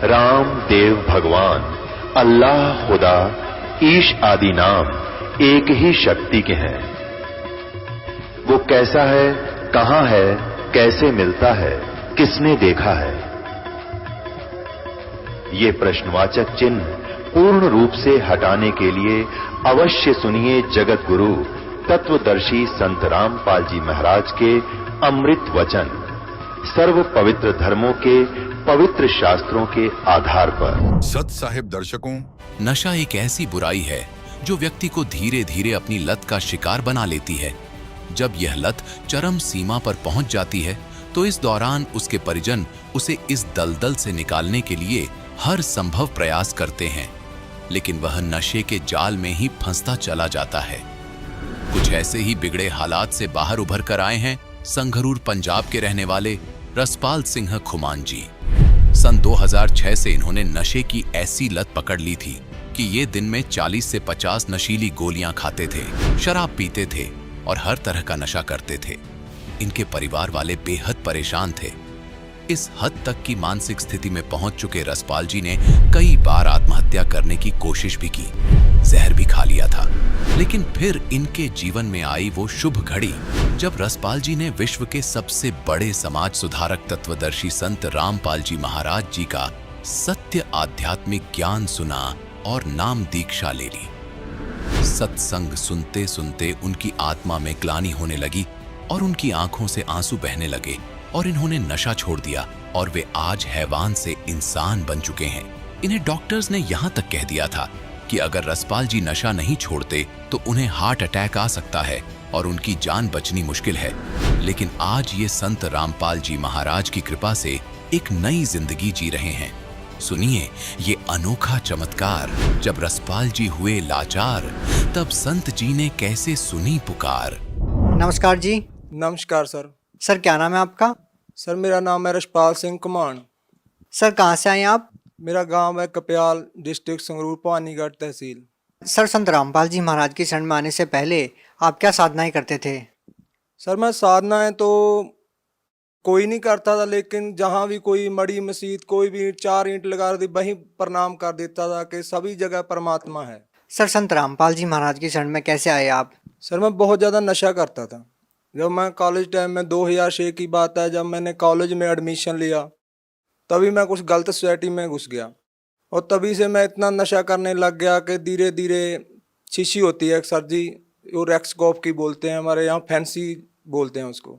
राम देव भगवान, अल्लाह खुदा, ईश आदि नाम एक ही शक्ति के हैं। वो कैसा है, कहां है, कैसे मिलता है, किसने देखा है? ये प्रश्नवाचक चिन्ह पूर्ण रूप से हटाने के लिए अवश्य सुनिए जगत गुरु तत्वदर्शी संत रामपाल जी महाराज के अमृत वचन, सर्व पवित्र धर्मों के पवित्र शास्त्रों के आधार पर। सत साहिब दर्शकों, नशा एक ऐसी बुराई है जो व्यक्ति को धीरे धीरे अपनी लत का शिकार बना लेती है। जब यह लत चरम सीमा पर पहुंच जाती है तो इस दौरान उसके परिजन उसे इस दलदल से निकालने के लिए हर संभव प्रयास करते हैं, लेकिन वह नशे के जाल में ही फंसता चला जाता है। कुछ ऐसे ही बिगड़े हालात से बाहर उभर कर आए हैं संगरूर पंजाब के रहने वाले रसपाल सिंह खुमान जी। सन 2006 से इन्होंने नशे की ऐसी लत पकड़ ली थी कि ये दिन में 40 से 50 नशीली गोलियां खाते थे, शराब पीते थे और हर तरह का नशा करते थे। इनके परिवार वाले बेहद परेशान थे। इस हद तक की मानसिक स्थिति में पहुंच चुके रसपाल जी ने कई बार आत्महत्या करने की कोशिश भी की, जहर भी खा लिया था। लेकिन फिर इनके जीवन में आई वो शुभ घड़ी जब रसपाल जी ने विश्व के सबसे बड़े समाज सुधारक तत्वदर्शी संत रामपाल जी महाराज जी का सत्य आध्यात्मिक ज्ञान सुना और नाम दीक्षा ले ली। सत्संग सुनते सुनते उनकी आत्मा में ग्लानि होने लगी और उनकी आंखों से आंसू बहने लगे और इन्होंने नशा छोड़ दिया और वे आज हैवान से इंसान बन चुके हैं। इन्हें डॉक्टर्स ने यहाँ तक कह दिया था कि अगर रसपाल जी नशा नहीं छोड़ते तो उन्हें हार्ट अटैक आ सकता है और उनकी जान बचनी मुश्किल है। लेकिन आज ये संत रामपाल जी महाराज की कृपा से एक नई जिंदगी जी रहे हैं। सुनिए ये अनोखा चमत्कार। जब रसपाल जी हुए लाचार तब संत जी ने कैसे सुनी पुकार। नमस्कार जी। नमस्कार सर। सर क्या नाम है आपका? सर मेरा नाम है रसपाल सिंह कुमान। सर कहाँ से आए आप? मेरा गांव है कप्याल, डिस्ट्रिक्ट संगरूर, पानीगढ़ तहसील। सर संत रामपाल जी महाराज की शरण में आने से पहले आप क्या साधनाएं करते थे? सर मैं साधनाएं तो कोई नहीं करता था, लेकिन जहाँ भी कोई मड़ी मस्जिद कोई भी 4 ईंट लगा दी वहीं प्रणाम कर देता था कि सभी जगह परमात्मा है। सर संत रामपाल जी महाराज की शरण में कैसे आए आप? सर मैं बहुत ज़्यादा नशा करता था। जब मैं कॉलेज टाइम में 2006 की बात है, जब मैंने कॉलेज में एडमिशन लिया तभी मैं कुछ गलत सोसाइटी में घुस गया और तभी से मैं इतना नशा करने लग गया कि धीरे धीरे शीशी होती है सर जी, वो रेक्सकॉफ की बोलते हैं, हमारे यहाँ फैंसी बोलते हैं उसको।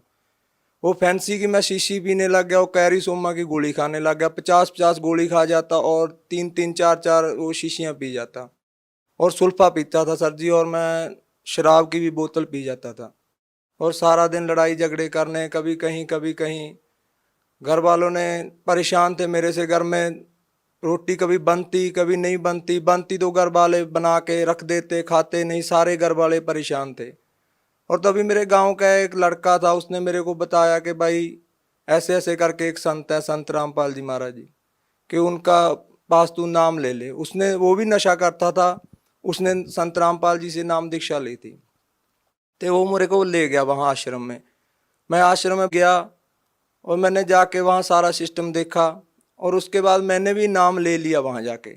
वो फैंसी की मैं शीशी पीने लग गया और कैरी सोमा की गोली खाने लग गया। 50-50 गोली खा जाता और 3-3 4-4 वो शीशियाँ पी जाता और सुल्फा पीता था सर जी, और मैं शराब की भी बोतल पी जाता था और सारा दिन लड़ाई झगड़े करने, कभी कहीं। घर वालों ने परेशान थे मेरे से। घर में रोटी कभी बनती कभी नहीं बनती तो घर वाले बना के रख देते, खाते नहीं, सारे घर वाले परेशान थे। और तभी मेरे गांव का एक लड़का था, उसने मेरे को बताया कि भाई ऐसे ऐसे करके एक संत है, संत रामपाल जी महाराज जी, कि उनका पास तू नाम ले ले। उसने, वो भी नशा करता था, उसने संत रामपाल जी से नाम दीक्षा ली थी, तो वो मेरे को ले गया वहाँ आश्रम में। मैं आश्रम में गया और मैंने जाके वहाँ सारा सिस्टम देखा और उसके बाद मैंने भी नाम ले लिया। वहाँ जाके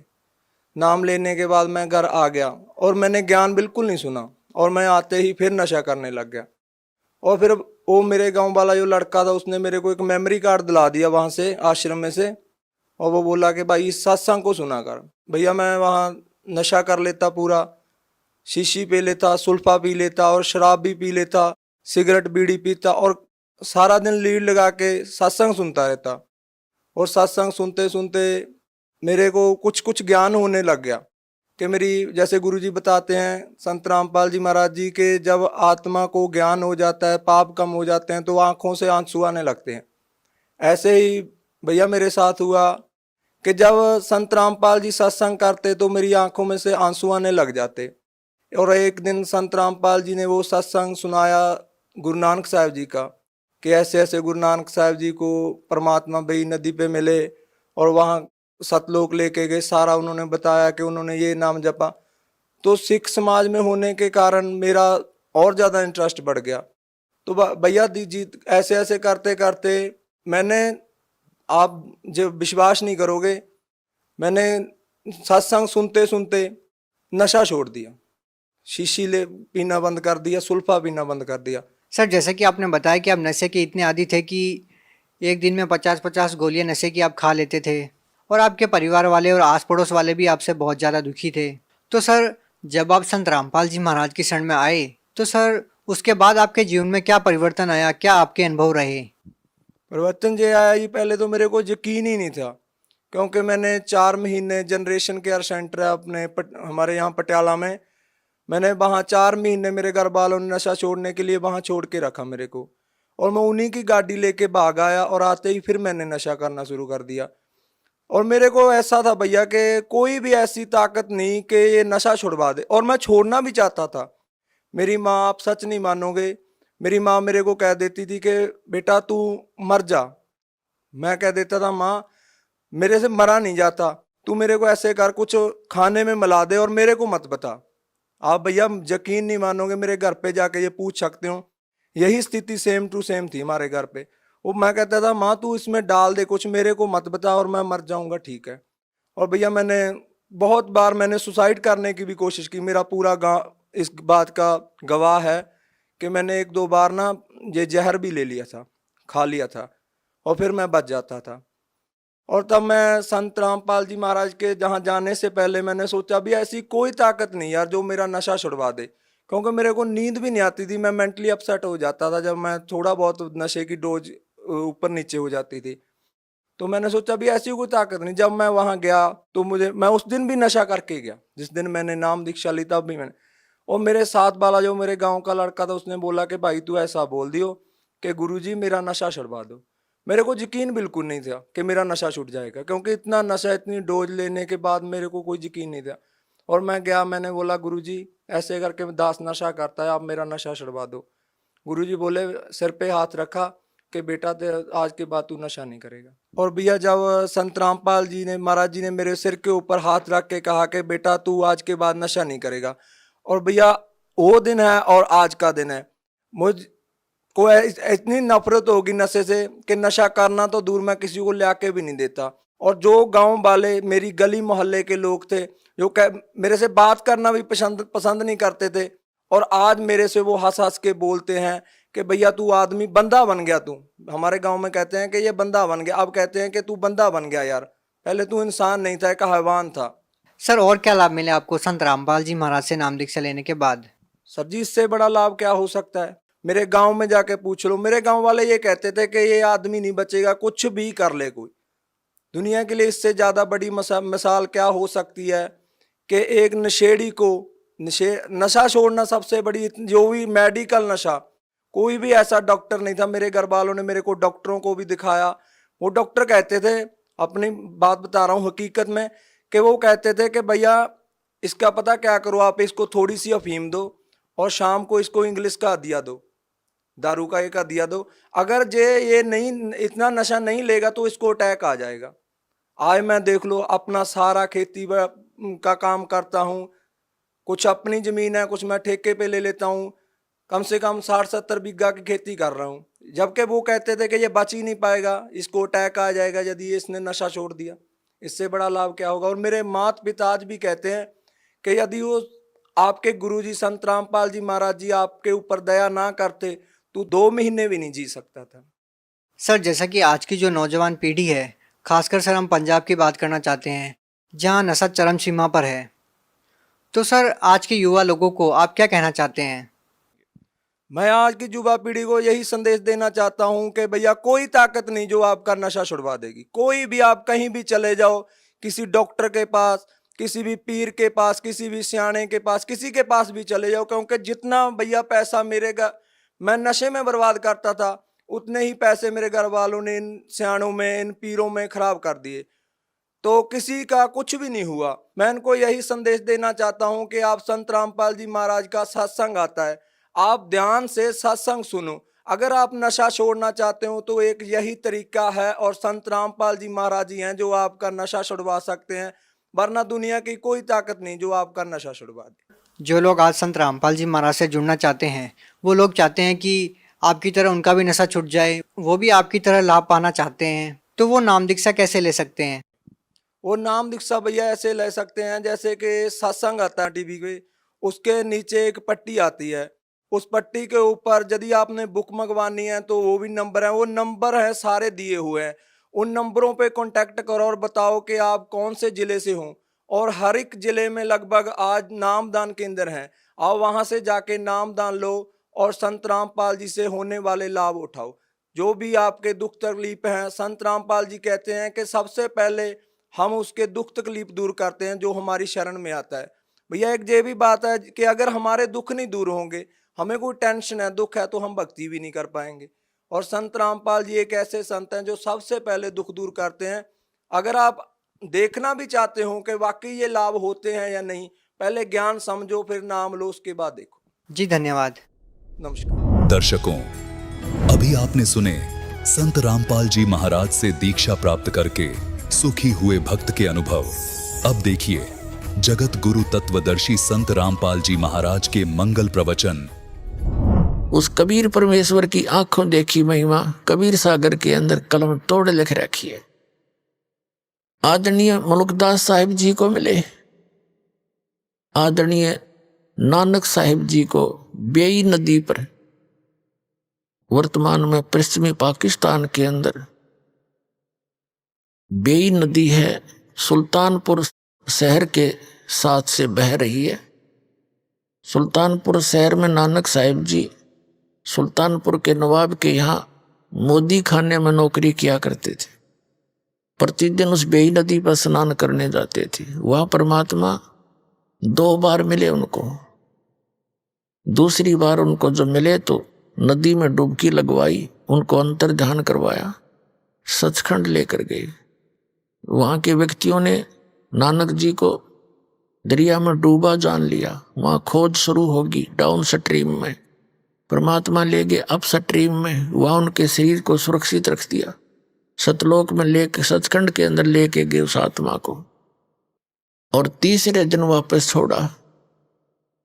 नाम लेने के बाद मैं घर आ गया और मैंने ज्ञान बिल्कुल नहीं सुना और मैं आते ही फिर नशा करने लग गया। और फिर वो मेरे गांव वाला जो लड़का था उसने मेरे को एक मेमोरी कार्ड दिला दिया वहाँ से, आश्रम में से, और वो बोला कि भाई इस सत्संग को सुना कर। भैया मैं वहाँ नशा कर लेता, पूरा शीशी पी लेता, सुल्फा पी लेता और शराब भी पी लेता, सिगरेट बीड़ी पीता और सारा दिन लीड लगा के सत्संग सुनता रहता। और सत्संग सुनते सुनते मेरे को कुछ ज्ञान होने लग गया कि मेरी, जैसे गुरुजी बताते हैं संत रामपाल जी महाराज जी के, जब आत्मा को ज्ञान हो जाता है, पाप कम हो जाते हैं तो आंखों से आंसू आने लगते हैं। ऐसे ही भैया मेरे साथ हुआ कि जब संत रामपाल जी सत्संग करते तो मेरी आंखों में से आंसू आने लग जाते। और एक दिन संत रामपाल जी ने वो सत्संग सुनाया गुरु नानक साहब जी का, कि ऐसे ऐसे गुरु नानक साहब जी को परमात्मा बई नदी पे मिले और वहाँ सतलोक लेके गए। सारा उन्होंने बताया कि उन्होंने ये नाम जपा। तो सिख समाज में होने के कारण मेरा और ज़्यादा इंटरेस्ट बढ़ गया। तो भैया जी ऐसे ऐसे करते करते मैंने, आप जो विश्वास नहीं करोगे, मैंने सत्संग सुनते सुनते नशा छोड़ दिया, शीशी ले पीना बंद कर दिया, सुल्फा पीना बंद कर दिया। सर जैसे कि आपने बताया कि आप नशे के इतने आदी थे कि एक दिन में 50-50 गोलियां नशे की आप खा लेते थे और आपके परिवार वाले और आस पड़ोस वाले भी आपसे बहुत ज़्यादा दुखी थे। तो सर जब आप संत रामपाल जी महाराज की शरण में आए तो सर उसके बाद आपके जीवन में क्या परिवर्तन आया, क्या आपके अनुभव रहे? परिवर्तन जो आया ये पहले तो मेरे को यकीन ही नहीं था, क्योंकि मैंने 4 महीने जनरेशन केयर सेंटर है अपने हमारे यहाँ पटियाला में, मैंने वहाँ 4 महीने मेरे घर वालों ने नशा छोड़ने के लिए वहाँ छोड़ के रखा मेरे को, और मैं उन्हीं की गाड़ी लेके भाग आया और आते ही फिर मैंने नशा करना शुरू कर दिया। और मेरे को ऐसा था भैया कि कोई भी ऐसी ताकत नहीं कि ये नशा छुड़वा दे, और मैं छोड़ना भी चाहता था। मेरी माँ, आप सच नहीं मानोगे, मेरी माँ मेरे को कह देती थी कि बेटा तू मर जा। मैं कह देता था माँ मेरे से मरा नहीं जाता, तू मेरे को ऐसे कर कुछ खाने में मिला दे और मेरे को मत बता। आप भैया यकीन नहीं मानोगे, मेरे घर पे जाके ये पूछ सकते हो, यही स्थिति सेम टू सेम थी हमारे घर पे। वो मैं कहता था माँ तू इसमें डाल दे कुछ, मेरे को मत बता और मैं मर जाऊंगा, ठीक है। और भैया मैंने बहुत बार मैंने सुसाइड करने की भी कोशिश की, मेरा पूरा गाँव इस बात का गवाह है कि मैंने 1-2 बार ना ये जहर भी ले लिया था, खा लिया था, और फिर मैं बच जाता था। और तब मैं संत रामपाल जी महाराज के जहाँ जाने से पहले मैंने सोचा भी ऐसी कोई ताकत नहीं यार जो मेरा नशा छुड़वा दे, क्योंकि मेरे को नींद भी नहीं आती थी, मैं मेंटली अपसेट हो जाता था जब मैं थोड़ा बहुत नशे की डोज ऊपर नीचे हो जाती थी। तो मैंने सोचा भी ऐसी कोई ताकत नहीं। जब मैं वहाँ गया तो मैं उस दिन भी नशा करके गया, जिस दिन मैंने नाम दीक्षा ली तब भी मैंने। और मेरे साथ वाला जो मेरे गाँव का लड़का था उसने बोला कि भाई तू ऐसा बोल दियो कि गुरुजी मेरा नशा छुड़वा दो। मेरे को यकीन बिल्कुल नहीं था कि मेरा नशा छूट जाएगा, क्योंकि इतना नशा, इतनी डोज लेने के बाद मेरे को कोई यकीन नहीं था। और मैं गया, मैंने बोला गुरुजी ऐसे करके दास नशा करता है, आप मेरा नशा छुड़वा दो। गुरुजी बोले, सिर पे हाथ रखा कि बेटा आज के बाद तू नशा नहीं करेगा। और भैया जब संत रामपाल जी ने, महाराज जी ने मेरे सिर के ऊपर हाथ रख के कहा कि बेटा तू आज के बाद नशा नहीं करेगा, और भैया वो दिन है और आज का दिन है, मुझ को इतनी नफरत होगी नशे से कि नशा करना तो दूर, मैं किसी को ले आके भी नहीं देता। और जो गांव वाले, मेरी गली मोहल्ले के लोग थे जो मेरे से बात करना भी पसंद नहीं करते थे, और आज मेरे से वो हंस हंस के बोलते हैं कि भैया तू आदमी बंदा बन गया, तू हमारे गांव में कहते हैं कि ये बंदा बन गया, अब कहते हैं कि तू बंदा बन गया यार, पहले तू इंसान नहीं था, एक हैवान था। सर और क्या लाभ मिले आपको संत रामपाल जी महाराज से नाम दीक्षा लेने के बाद? सर जी इससे बड़ा लाभ क्या हो सकता है, मेरे गांव में जाके पूछ लो, मेरे गांव वाले ये कहते थे कि ये आदमी नहीं बचेगा, कुछ भी कर ले कोई। दुनिया के लिए इससे ज्यादा बड़ी मिसाल क्या हो सकती है कि एक नशेड़ी को नशा छोड़ना सबसे बड़ी, जो भी मेडिकल नशा, कोई भी ऐसा डॉक्टर नहीं था। मेरे घर वालों ने मेरे को डॉक्टरों को भी दिखाया, वो डॉक्टर कहते थे, अपनी बात बता रहा हूँ हकीकत में, कि वो कहते थे कि भैया इसका पता क्या करो, आप इसको थोड़ी सी अफीम दो और शाम को इसको इंग्लिश का दिया दो, दारू का एक दिया दो, अगर ये नहीं, इतना नशा नहीं लेगा तो इसको अटैक आ जाएगा। आज मैं देख लो अपना सारा खेती का काम करता हूँ, कुछ अपनी जमीन है, कुछ मैं ठेके पे ले लेता हूँ, कम से कम 60-70 बीघा की खेती कर रहा हूँ, जबकि वो कहते थे कि ये बच ही नहीं पाएगा, इसको अटैक आ जाएगा यदि इसने नशा छोड़ दिया। इससे बड़ा लाभ क्या होगा। और मेरे माता पिता आज भी कहते हैं कि यदि वो आपके गुरुजी संत रामपाल जी महाराज जी आपके ऊपर दया ना करते तो 2 महीने भी नहीं जी सकता था। सर जैसा कि आज की जो नौजवान पीढ़ी है, खासकर सर हम पंजाब की बात करना चाहते हैं जहां नशा चरम सीमा पर है, तो सर आज के युवा लोगों को आप क्या कहना चाहते हैं? मैं आज की युवा पीढ़ी को यही संदेश देना चाहता हूं कि भैया कोई ताकत नहीं जो आपका नशा छुड़वा देगी। कोई भी, आप कहीं भी चले जाओ, किसी डॉक्टर के पास, किसी भी पीर के पास, किसी भी सियाने के पास, किसी के पास भी चले जाओ, क्योंकि जितना भैया पैसा मैं नशे में बर्बाद करता था, उतने ही पैसे मेरे घर वालों ने इन सियानों में, इन पीरों में खराब कर दिए, तो किसी का कुछ भी नहीं हुआ। मैं इनको यही संदेश देना चाहता हूं कि आप संत रामपाल जी महाराज का सत्संग आता है, आप ध्यान से सत्संग सुनो। अगर आप नशा छोड़ना चाहते हो तो एक यही तरीका है, और संत रामपाल जी महाराज जी हैं जो आपका नशा छुड़वा सकते हैं, वरना दुनिया की कोई ताकत नहीं जो आपका नशा छुड़वा दे। जो लोग आज संत रामपाल जी महाराज से जुड़ना चाहते हैं, वो लोग चाहते हैं कि आपकी तरह उनका भी नशा छूट जाए, वो भी आपकी तरह लाभ पाना चाहते हैं, तो वो नाम दीक्षा कैसे ले सकते हैं? वो नाम दीक्षा भैया ऐसे ले सकते हैं जैसे कि सत्संग आता है टीवी पे, उसके नीचे एक पट्टी आती है, उस पट्टी के ऊपर यदि आपने बुक मंगवानी है तो वो भी नंबर है, वो नंबर है सारे दिए हुए हैं। उन नंबरों पे कांटेक्ट करो और बताओ कि आप कौन से जिले से हो, और हर एक जिले में लगभग आज नामदान केंद्र हैं। आओ वहां से जाके नामदान लो और संत रामपाल जी से होने वाले लाभ उठाओ। जो भी आपके दुख तकलीफ हैं, संत रामपाल जी कहते हैं कि सबसे पहले हम उसके दुख तकलीफ दूर करते हैं जो हमारी शरण में आता है। भैया एक ये भी बात है कि अगर हमारे दुख नहीं दूर होंगे, हमें कोई टेंशन है, दुख है, तो हम भक्ति भी नहीं कर पाएंगे। और संत रामपाल जी एक ऐसे संत हैं जो सबसे पहले दुख दूर करते हैं। अगर आप देखना भी चाहते हो कि वाकई ये लाभ होते हैं या नहीं, पहले ज्ञान समझो, फिर नाम लो, उसके बाद देखो। जी धन्यवाद। नमस्कार। दर्शकों, अभी आपने सुने संत रामपाल जी महाराज से दीक्षा प्राप्त करके सुखी हुए भक्त के अनुभव। अब देखिए जगत गुरु तत्वदर्शी संत रामपाल जी महाराज के मंगल प्रवचन। उस कबीर परमेश्वर की आंखों देखी महिमा कबीर सागर के अंदर कलम तोड़ लिख रखी है। आदरणीय मुल्कदास साहिब जी को मिले, आदरणीय नानक साहिब जी को बेई नदी पर, वर्तमान में पश्चिमी पाकिस्तान के अंदर बेई नदी है, सुल्तानपुर शहर के साथ से बह रही है। सुल्तानपुर शहर में नानक साहिब जी सुल्तानपुर के नवाब के यहाँ मोदी खाने में नौकरी किया करते थे। प्रतिदिन उस बेई नदी पर स्नान करने जाते थे। वह परमात्मा 2 बार मिले उनको। दूसरी बार उनको जब मिले तो नदी में डुबकी लगवाई, उनको अंतर ध्यान करवाया, सचखंड लेकर गए। वहाँ के व्यक्तियों ने नानक जी को दरिया में डूबा जान लिया। वहाँ खोज शुरू होगी डाउन स्ट्रीम में। परमात्मा ले गए अप स्ट्रीम में, वहाँ उनके शरीर को सुरक्षित रख दिया। सतलोक में लेके, सचखंड के अंदर लेके गए उस आत्मा को, और तीसरे दिन वापस छोड़ा।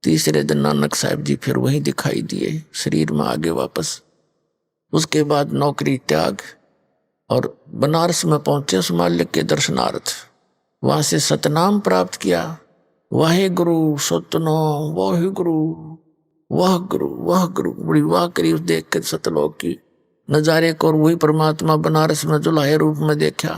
तीसरे दिन नानक साहिब जी फिर वहीं दिखाई दिए, शरीर में आगे वापस। उसके बाद नौकरी त्याग और बनारस में पहुंचे उस मालिक के दर्शनार्थ। वहां से सतनाम प्राप्त किया, वाहे गुरु सतनाम, वाहे गुरु, वाह गुरु, वाह गुरु। बड़ी वाह करी उस देख कर सतलोक की नजारे को, और वही परमात्मा बनारस में जुलाहे रूप में देखा।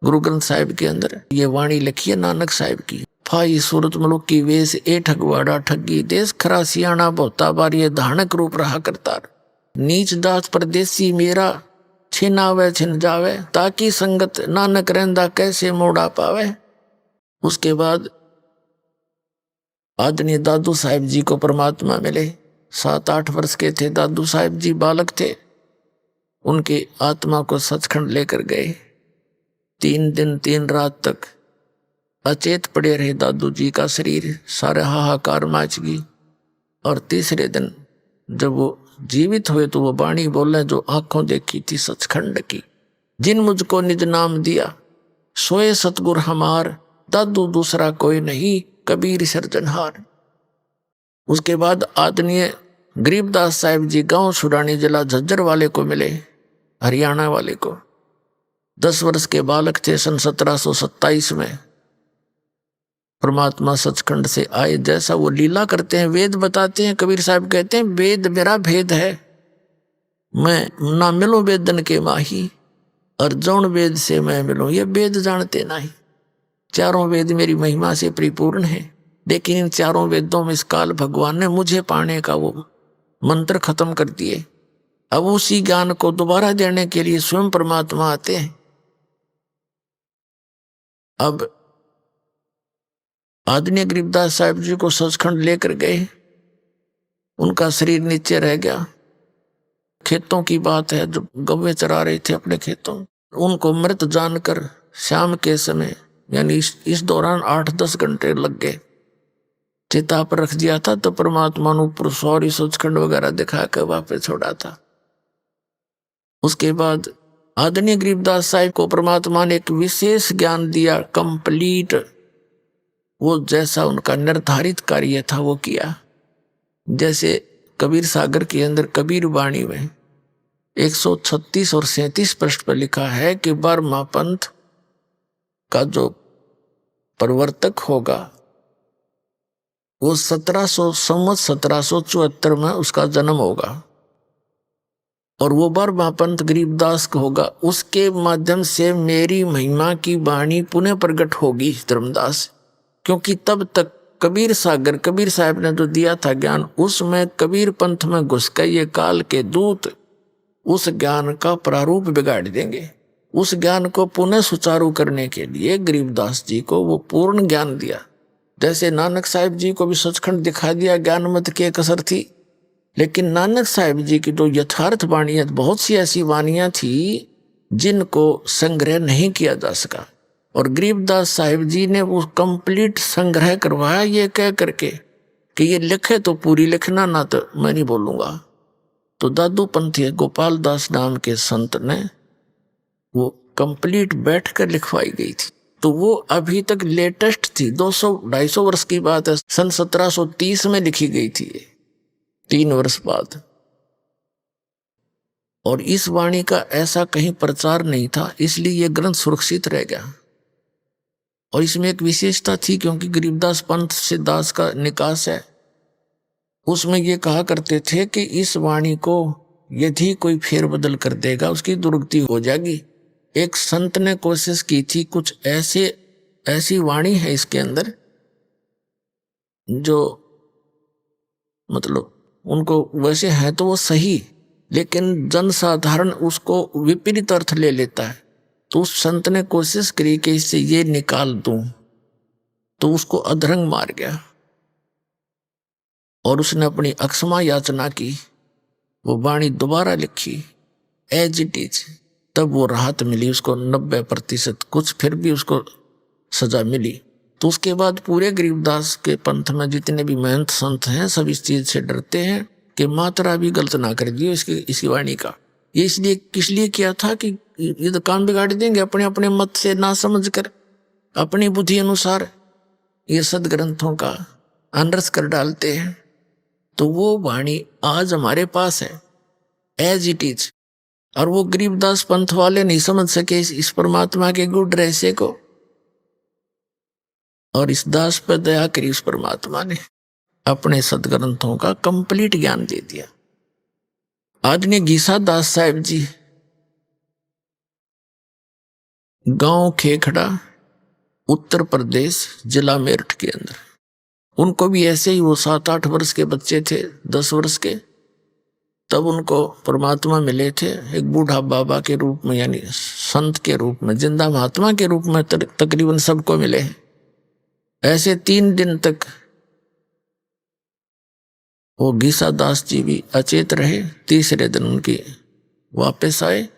गुरु ग्रंथ साहिब के अंदर ये वाणी लिखी है नानक साहिब की। फाई सूरत मुलुक की वेश ए ठगवाड़ा ठगी, देश खरा सियाणा बहुता बार ये धानक रूप रहा करतार। नीच दास परदेसी मेरा, छिनावे छिन जावे, ताकि संगत नानक रहंदा कैसे मोड़ा पावे। उसके बाद आदरणीय दादू साहिब जी को परमात्मा मिले। 7-8 वर्ष के थे दादू साहिब जी, बालक थे। उनके आत्मा को सचखंड लेकर गए। 3 दिन 3 रात तक अचेत पड़े रहे दादू जी का शरीर, सारे हाहाकार मच गई। और तीसरे दिन जब वो जीवित हुए तो वो वाणी बोले जो आंखों देखी थी सचखंड की। जिन मुझको निज नाम दिया, सोए सतगुर हमार, दादू दूसरा कोई नहीं, कबीर सिरजनहार। उसके बाद आदरणीय गरीबदास साहिब जी गांव सुडानी जिला झज्जर वाले को मिले, हरियाणा वाले को। 10 वर्ष के बालक थे। सन 1727 में परमात्मा सचखंड से आए। जैसा वो लीला करते हैं, वेद बताते हैं। कबीर साहब कहते हैं वेद मेरा भेद है, मैं ना मिलूं वेदन के माही, और जौन वेद से मैं मिलूं ये वेद जानते नहीं। चारों वेद मेरी महिमा से परिपूर्ण है, लेकिन इन चारों वेदों में इस काल भगवान ने मुझे पाने का वो मंत्र खत्म कर दिए। अब उसी ज्ञान को दोबारा देने के लिए स्वयं परमात्मा आते हैं। अब आदरणीय गरीबदास साहिब जी को सचखंड लेकर गए। उनका शरीर नीचे रह गया। खेतों की बात है, जो गव्वे चरा रहे थे अपने खेतों, उनको मृत जानकर शाम के समय यानी इस दौरान 8-10 घंटे लग गए। चिता पर रख दिया था तो परमात्मा ने ऊपर सौरी सचखंड वगैरह दिखा कर वापस छोड़ा था। उसके बाद आदरणीय गरीबदास साहिब को परमात्मा ने एक विशेष ज्ञान दिया, कंप्लीट। वो जैसा उनका निर्धारित कार्य था वो किया। जैसे कबीर सागर के अंदर कबीर वाणी में 136 और 37 पृष्ठ पर लिखा है कि 12वां पंथ का जो प्रवर्तक होगा वो 1774 में उसका जन्म होगा और वो 12वां पंथ गरीबदास का होगा। उसके माध्यम से मेरी महिमा की वाणी पुनः प्रकट होगी धर्मदास, क्योंकि तब तक कबीर सागर कबीर साहब ने जो दिया था ज्ञान, उसमें कबीर पंथ में घुस कर ये काल के दूत उस ज्ञान का प्रारूप बिगाड़ देंगे। उस ज्ञान को पुनः सुचारू करने के लिए गरीबदास जी को वो पूर्ण ज्ञान दिया। जैसे नानक साहिब जी को भी सचखंड दिखा दिया, ज्ञान मत की कसर थी, लेकिन नानक साहिब जी की जो यथार्थ वाणियां, बहुत सी ऐसी वाणियां थी जिनको संग्रह नहीं किया जा सका, और गरीबदास साहिब जी ने वो कंप्लीट संग्रह करवाया ये कह करके कि ये लिखे तो पूरी लिखना, ना तो मैं नहीं बोलूंगा। तो दादू पंथी गोपाल दास नाम के संत ने वो कंप्लीट बैठकर लिखवाई गई थी। तो वो अभी तक लेटेस्ट थी, 200-250 वर्ष की बात है। सन 1730 में लिखी गई थी, 3 वर्ष बाद। और इस वाणी का ऐसा कहीं प्रचार नहीं था, इसलिए यह ग्रंथ सुरक्षित रह गया। और इसमें एक विशेषता थी, क्योंकि गरीबदास पंथ से दास का निकास है, उसमें ये कहा करते थे कि इस वाणी को यदि कोई फेरबदल कर देगा उसकी दुर्गति हो जाएगी। एक संत ने कोशिश की थी, कुछ ऐसी वाणी है इसके अंदर जो मतलब उनको वैसे है तो वो सही, लेकिन जनसाधारण उसको विपरीत अर्थ ले लेता है। तो उस संत ने कोशिश करी कि इससे ये निकाल दूं, तो उसको अधरंग मार गया और उसने अपनी अक्षमा याचना की, वो वाणी दोबारा लिखी एज इट इज। तब वो राहत मिली उसको 90%, कुछ फिर भी उसको सजा मिली। तो उसके बाद पूरे गरीबदास के पंथ में जितने भी महंत संत हैं सब इस चीज से डरते हैं कि मात्रा भी गलत ना कर दियो इसकी वाणी का। ये इसलिए किस लिए किया था कि ये तो काम बिगाड़ देंगे, अपने अपने मत से ना समझ कर अपनी बुद्धि अनुसार ये सदग्रंथों का अनरस कर डालते हैं। तो वो वाणी आज हमारे पास है एज इट इज, और वो गरीबदास पंथ वाले नहीं समझ सके इस परमात्मा के गुण रहस्य को, और इस दास पर दया करी उस परमात्मा ने अपने सदग्रंथों का कंप्लीट ज्ञान दे दिया। आदरणीय गीसा दास साहिब जी, गांव खेखड़ा, उत्तर प्रदेश, जिला मेरठ के अंदर। उनको भी ऐसे ही, वो 7-8 वर्ष के बच्चे थे, 10 वर्ष के, तब उनको परमात्मा मिले थे एक बूढ़ा बाबा के रूप में, यानी संत के रूप में, जिंदा महात्मा के रूप में तकरीबन सबको मिले हैं। ऐसे 3 दिन तक वो गीसा दास जी भी अचेत रहे। तीसरे दिन उनकी वापस आए,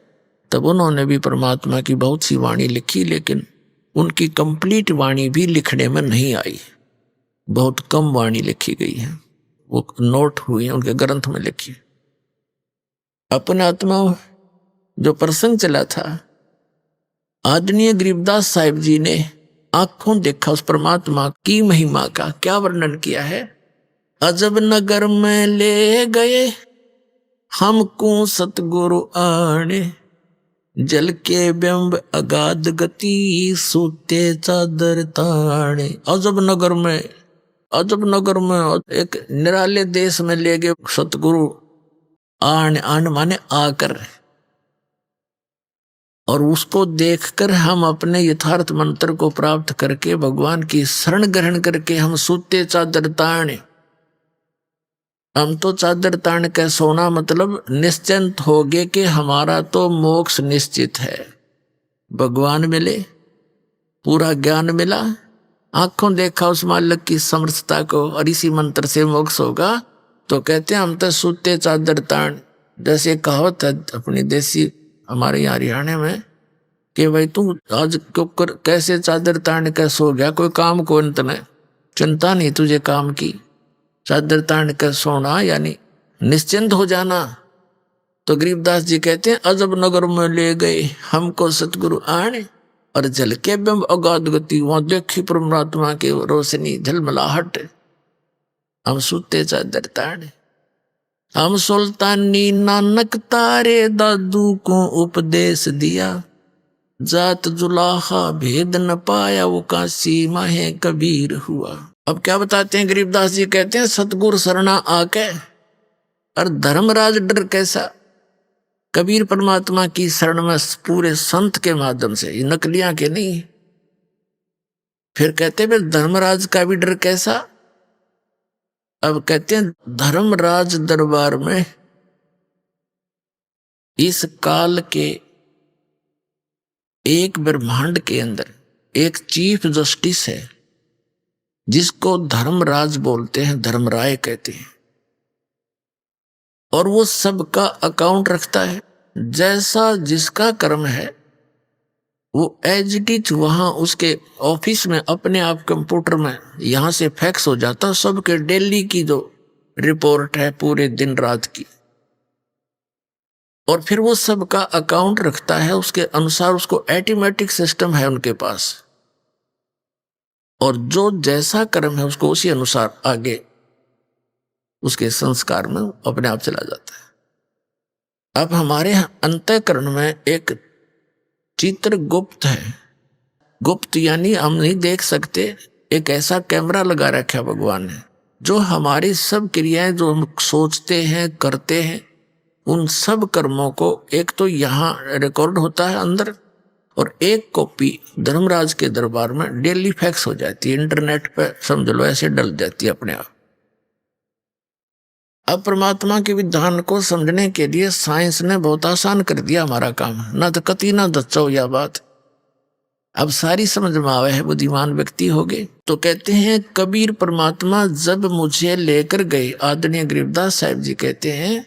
तब उन्होंने भी परमात्मा की बहुत सी वाणी लिखी, लेकिन उनकी कंप्लीट वाणी भी लिखने में नहीं आई, बहुत कम वाणी लिखी गई है, वो नोट हुई है, उनके ग्रंथ में लिखी। अपने आत्मा जो प्रसंग चला था, आदरणीय गरीबदास साहिब जी ने आंखों देखा उस परमात्मा की महिमा का। क्या वर्णन किया है? अजब नगर में ले गए हमको सतगुरु आने, जल के बिंब अगाध गति सूते चादर ताने। अजब नगर में एक निराले देश में ले गए सतगुरु, आन माने आकर, और उसको देखकर हम अपने यथार्थ मंत्र को प्राप्त करके भगवान की शरण ग्रहण करके हम सूते चादर ताने। हम तो चादर तान के सोना, मतलब निश्चिंत हो गए कि हमारा तो मोक्ष निश्चित है। भगवान मिले, पूरा ज्ञान मिला, आंखों देखा उस मालिक की समर्थता को, और इसी मंत्र से मोक्ष होगा। तो कहते हैं हम तो सूते चादर तान, जैसे कहावत है अपनी देसी हमारे यहाँ हरियाणा में कि भाई तू आज कैसे चादर तान के सो गया, कोई काम को अंत नहीं, चिंता नहीं तुझे काम की, चादर तान कर सोना यानी निश्चिंत हो जाना। तो गरीबदास जी कहते हैं अजब नगर में ले गए हमको सतगुरु आने, और जल के बिंब अगाध गति, वहां देखी परमात्मा की रोशनी झलमलाहट, हम सूते चादर ताने। हम सुल्तानी नानक तारे दादू को उपदेश दिया, जात जुलाहा भेद न पाया, वो काशी माहे कबीर हुआ। अब क्या बताते हैं गरीबदास जी, कहते हैं सतगुरु शरणा आके और धर्मराज डर कैसा। कबीर परमात्मा की शरण में पूरे संत के माध्यम से, ये नकलियां के नहीं। फिर कहते हैं धर्मराज का भी डर कैसा। अब कहते हैं धर्मराज दरबार में इस काल के एक ब्रह्मांड के अंदर एक चीफ जस्टिस है जिसको धर्मराज बोलते हैं, धर्मराय कहते हैं, और वो सबका अकाउंट रखता है। जैसा जिसका कर्म है वो एज इट इज वहां उसके ऑफिस में अपने आप कंप्यूटर में यहां से फैक्स हो जाता, सबके डेली की जो रिपोर्ट है पूरे दिन रात की, और फिर वो सबका अकाउंट रखता है उसके अनुसार। उसको ऑटोमेटिक सिस्टम है उनके पास, और जो जैसा कर्म है उसको उसी अनुसार आगे उसके संस्कार में अपने आप चला जाता है। अब हमारे अंतःकरण में एक चित्र गुप्त है। गुप्त यानी हम नहीं देख सकते, एक ऐसा कैमरा लगा रखा है भगवान ने, जो हमारी सब क्रियाएं जो हम सोचते हैं करते हैं उन सब कर्मों को एक तो यहाँ रिकॉर्ड होता है अंदर, और एक कॉपी धर्मराज के दरबार में डेली फैक्स हो जाती है, इंटरनेट पे समझ लो ऐसे डल जाती है अपने आप। अब परमात्मा के विधान को समझने के लिए साइंस ने बहुत आसान कर दिया हमारा काम, ना तो कति ना दच्चो या बात। अब सारी समझ में आवे है, बुद्धिमान व्यक्ति हो गए। तो कहते हैं कबीर परमात्मा जब मुझे लेकर गए, आदरणीय गरीबदास साहिब जी कहते हैं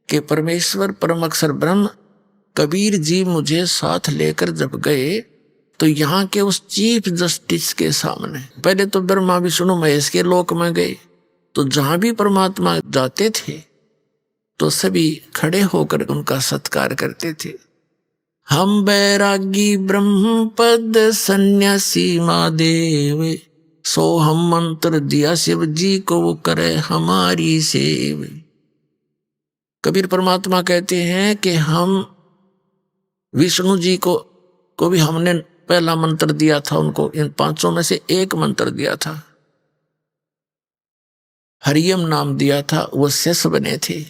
कि परमेश्वर परम अक्षर ब्रह्म कबीर जी मुझे साथ लेकर जब गए तो यहाँ के उस चीफ जस्टिस के सामने, पहले तो ब्रह्मा विष्णु महेश के लोक में गए, तो जहां भी परमात्मा जाते थे तो सभी खड़े होकर उनका सत्कार करते थे। हम बैरागी ब्रह्म पद सन्यासी महादेव, सो हम मंत्र दिया शिव जी को, वो करे हमारी सेव। कबीर परमात्मा कहते हैं कि हम विष्णु जी को भी हमने पहला मंत्र दिया था, उनको इन पांचों में से एक मंत्र दिया था, हरियम नाम दिया था, वो शेष बने थे,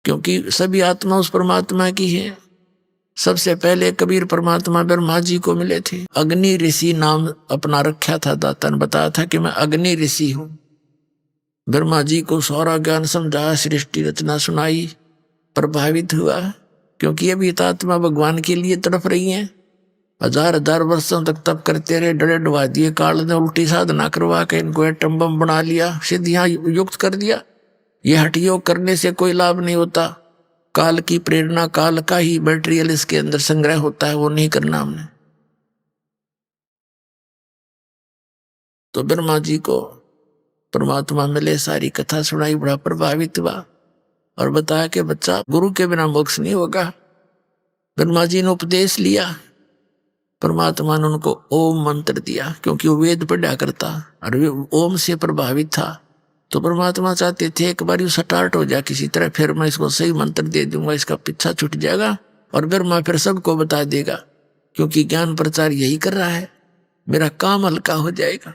क्योंकि सभी आत्मा उस परमात्मा की है। सबसे पहले कबीर परमात्मा ब्रह्मा जी को मिले थे, अग्नि ऋषि नाम अपना रखा था, दाता ने बताया था कि मैं अग्नि ऋषि हूं। ब्रह्मा जी को सारा ज्ञान समझाया, सृष्टि रचना सुनाई, प्रभावित हुआ, क्योंकि अभी तो आत्मा भगवान के लिए तड़प रही है। हजार हजार वर्षों तक तप करते रहे, डरे डुबा दिए, काल ने उल्टी साधना करवा के इनको एटम बम बना लिया, सिद्धियां युक्त कर दिया। ये हठ योग करने से कोई लाभ नहीं होता, काल की प्रेरणा, काल का ही मटेरियल इसके अंदर संग्रह होता है, वो नहीं करना हमने। तो ब्रह्मा जी को परमात्मा मिले, सारी कथा सुनाई, बड़ा प्रभावित हुआ और बताया कि बच्चा गुरु के बिना मोक्ष नहीं होगा। ब्रह्मा जी ने उपदेश लिया, परमात्मा ने उनको ओम मंत्र दिया, क्योंकि वो वेद पढ़ा करता और वे ओम से प्रभावित था। तो परमात्मा चाहते थे एक बार स्टार्ट हो जाए किसी तरह, फिर मैं इसको सही मंत्र दे दूंगा, इसका पीछा छूट जाएगा और ब्रह्मा फिर सबको बता देगा, क्योंकि ज्ञान प्रचार यही कर रहा है, मेरा काम हल्का हो जाएगा।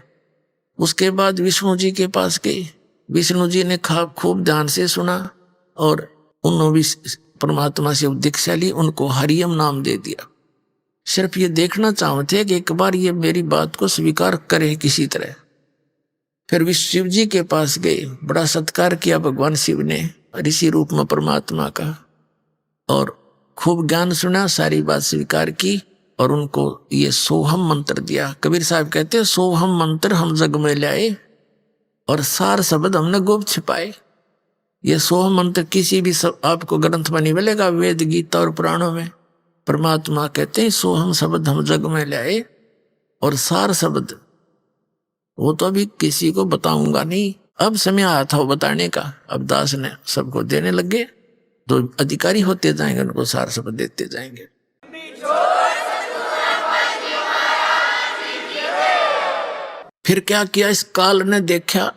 उसके बाद विष्णु जी के पास गए, विष्णु जी ने खूब ध्यान से सुना और उन्होंने भी परमात्मा से दीक्षा ली, उनको हरियम नाम दे दिया। सिर्फ ये देखना चाहते कि एक बार ये मेरी बात को स्वीकार करे किसी तरह। फिर शिव जी के पास गए, बड़ा सत्कार किया भगवान शिव ने ऋषि रूप में परमात्मा का, और खूब ज्ञान सुना, सारी बात स्वीकार की और उनको ये सोहम मंत्र दिया। कबीर साहब कहते हैं सोहम मंत्र हम जग में लाए और सार शब्द हमने गुप्त छिपाए। ये सोहम मंत्र किसी भी आपको ग्रंथ में नहीं मिलेगा, वेद गीता और पुराणों में। परमात्मा कहते हैं सोहम शब्द हम जग में लाए और सार शब्द वो तो अभी किसी को बताऊंगा नहीं, अब समय आया था वो बताने का। अब दास ने सबको देने लगे, तो अधिकारी होते जाएंगे उनको सार शब्द देते जाएंगे। फिर क्या किया, इस काल ने देखा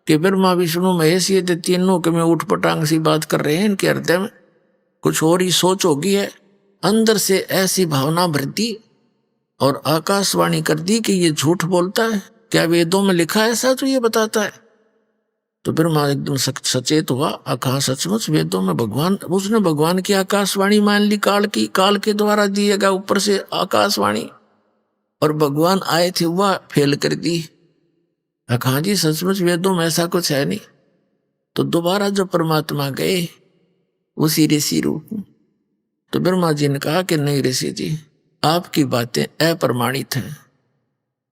कि ब्रह्मा विष्णु महेश ये तीनों के में उठ पटांग सी बात कर रहे हैं, इनके हृदय में कुछ और ही सोच होगी है। अंदर से ऐसी भावना भर दी और आकाशवाणी कर दी कि ये झूठ बोलता है, क्या वेदों में लिखा है ऐसा तो ये बताता है। तो ब्रह्मा एकदम सचेत हुआ, कहा सचमुच वेदों में भगवान, उसने भगवान की आकाशवाणी मान ली, काल के द्वारा दिएगा ऊपर से आकाशवाणी, और भगवान आए थे वह फेल कर दी। कहा जी सचमुच वेदों में ऐसा कुछ है नहीं। तो दोबारा जब परमात्मा गए उसी ऋषि रूप में, तो ब्रह्मा जी ने कहा कि नहीं ऋषि जी, आपकी बातें अप्रमाणित हैं,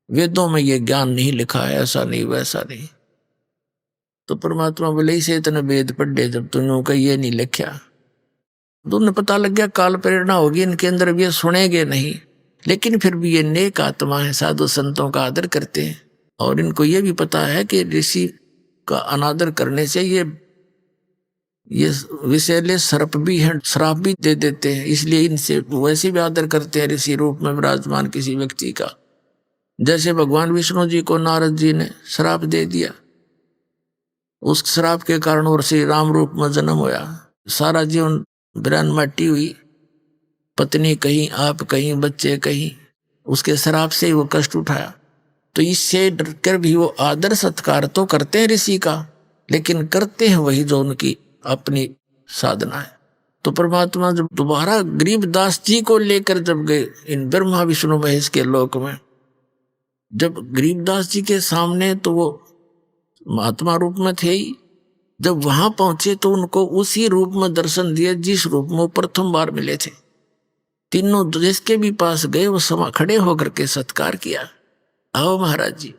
वेदों में ये ज्ञान नहीं लिखा है, ऐसा नहीं वैसा नहीं। तो परमात्मा बोले इसे इतने वेद पढ़े जब तुमने का ये नहीं लिखा, तो उन्हें पता लग गया काल प्रेरणा होगी इनके अंदर, ये सुनेंगे नहीं, लेकिन फिर भी ये नेक आत्मा है, साधु संतों का आदर करते हैं, और इनको ये भी पता है कि ऋषि का अनादर करने से ये विषैले सर्प भी हैं, श्राप भी दे देते हैं, इसलिए इनसे वैसे भी आदर करते हैं ऋषि रूप में विराजमान किसी व्यक्ति का। जैसे भगवान विष्णु जी को नारद जी ने श्राप दे दिया, उस श्राप के कारण और श्री राम रूप में जन्म होया, सारा जीवन ब्रह्म माटी हुई, पत्नी कहीं, आप कहीं, बच्चे कहीं, उसके श्राप से ही वो कष्ट उठाया। तो इससे डरकर भी वो आदर सत्कार तो करते हैं ऋषि का, लेकिन करते हैं वही जो उनकी अपनी साधना है। तो परमात्मा जब दोबारा गरीबदास जी को लेकर जब गए इन ब्रह्मा विष्णु महेश के लोक में, जब गरीबदास जी के सामने तो वो महात्मा रूप में थे ही, जब वहां पहुंचे तो उनको उसी रूप में दर्शन दिए जिस रूप में वो प्रथम बार मिले थे। तीनों जिसके भी पास गए वो समा खड़े होकर के सत्कार किया, आओ महाराज जी।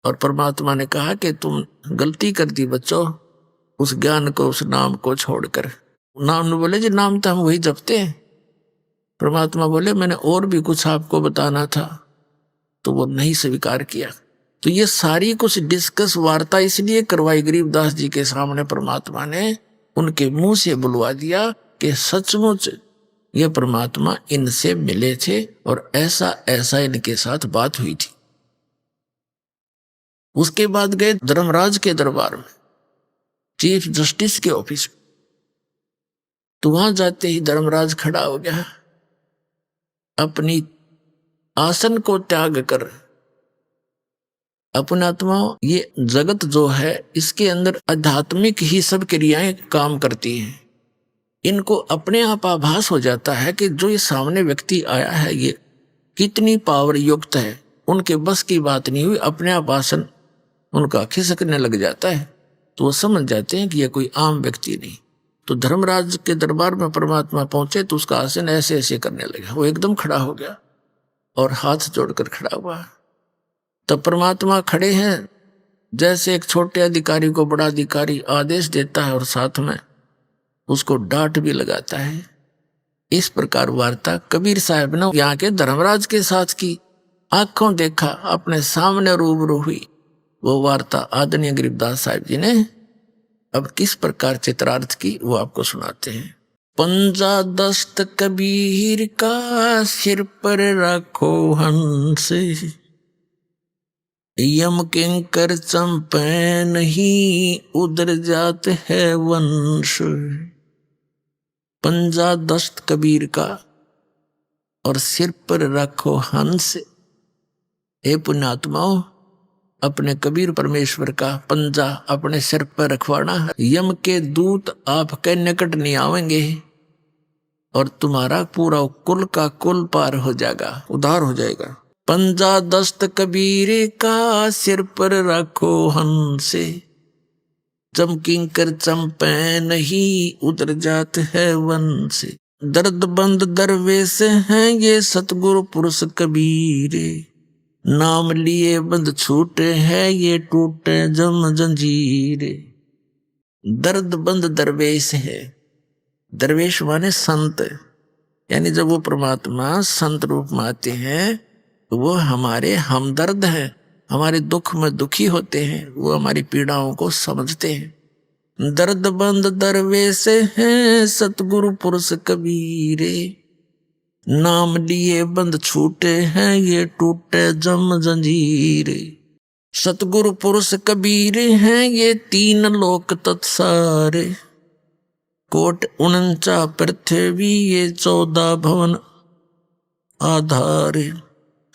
और परमात्मा ने कहा कि तुम गलती कर दी बच्चों, उस ज्ञान को, उस नाम को छोड़कर। नाम ने बोले जी नाम तो हम वही जपते हैं। परमात्मा बोले मैंने और भी कुछ आपको बताना था, तो वो नहीं स्वीकार किया। तो ये सारी कुछ डिस्कस वार्ता इसलिए करवाई गरीबदास जी के सामने, परमात्मा ने उनके मुंह से बुलवा दिया कि सचमुच ये परमात्मा इनसे मिले थे और ऐसा ऐसा इनके साथ बात हुई थी। उसके बाद गए धर्मराज के दरबार में, चीफ जस्टिस के ऑफिस में। तो वहां जाते ही धर्मराज खड़ा हो गया, अपनी आसन को त्याग कर अपने आत्मा, ये जगत जो है इसके अंदर आध्यात्मिक ही सब क्रियाएं काम करती हैं। इनको अपने आप आभास हो जाता है कि जो ये सामने व्यक्ति आया है ये कितनी पावर युक्त है, उनके बस की बात नहीं हुई, अपने आप आसन उनका खिसकने लग जाता है। तो वो समझ जाते हैं कि यह कोई आम व्यक्ति नहीं। तो धर्मराज के दरबार में परमात्मा पहुंचे तो उसका आसन ऐसे ऐसे करने लगा, वो एकदम खड़ा हो गया और हाथ जोड़कर खड़ा हुआ। तब परमात्मा खड़े हैं, जैसे एक छोटे अधिकारी को बड़ा अधिकारी आदेश देता है और साथ में उसको डांट भी लगाता है। इस प्रकार वार्ता कबीर साहब ने यहाँ के धर्मराज के साथ की, आंखों देखा, अपने सामने रूबरू हुई। वो वार्ता आदरणीय गरीबदास साहब जी ने अब किस प्रकार चित्रार्थ की वो आपको सुनाते हैं। पंजा दस्त कबीर का सिर पर रखो हंस, यम किंकर चंपे नहीं उधर जात है वंश। पंजा दस्त कबीर का और सिर पर रखो हंस। हे पुण्यात्माओं, अपने कबीर परमेश्वर का पंजा अपने सिर पर रखवाना है। यम के दूत आपके निकट नहीं आवेंगे और तुम्हारा पूरा कुल का कुल पार हो जाएगा, उद्धार हो जाएगा। पंजा दस्त कबीर का सिर पर रखो हंसे, जम किंकर चंपे नहीं उतर जात है वन से। दर्द बंद दरवेश हैं ये सतगुरु पुरुष कबीरे, नाम लिए बंद छूटे हैं ये टूटे जम जंजीरे। दर्द बंद दरवेश है, दरवेश माने संत, यानी जब वो परमात्मा संत रूप में आते हैं तो वो हमारे हमदर्द हैं, हमारे दुख में दुखी होते हैं, वो हमारी पीड़ाओं को समझते हैं। दर्द बंद दरवेश हैं सतगुरु पुरुष कबीरे, नाम लिए बंद छूटे हैं ये टूटे जम जंजीरे। सतगुरु पुरुष कबीरे हैं ये तीन लोक तत्सारे, कोट 49 पृथ्वी ये 14 भवन आधारे।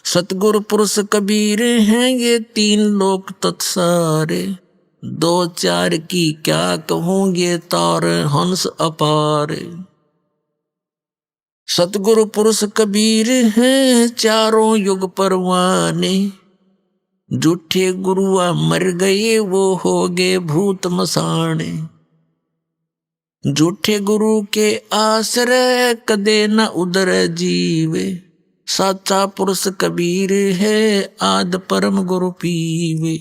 सतगुरु पुरुष कबीर हैं ये 3 लोक तत्सारे। 2 4 की क्या कहूँ ये तार हंस अपारे। सतगुरु पुरुष कबीर हैं 4 युग परवाने। झूठे गुरुआ मर गए वो हो गए भूत मसाणे। झूठे गुरु के आश्रय कदे न उदर जीवे। साचा पुरुष कबीर है आद परम गुरु पीवे।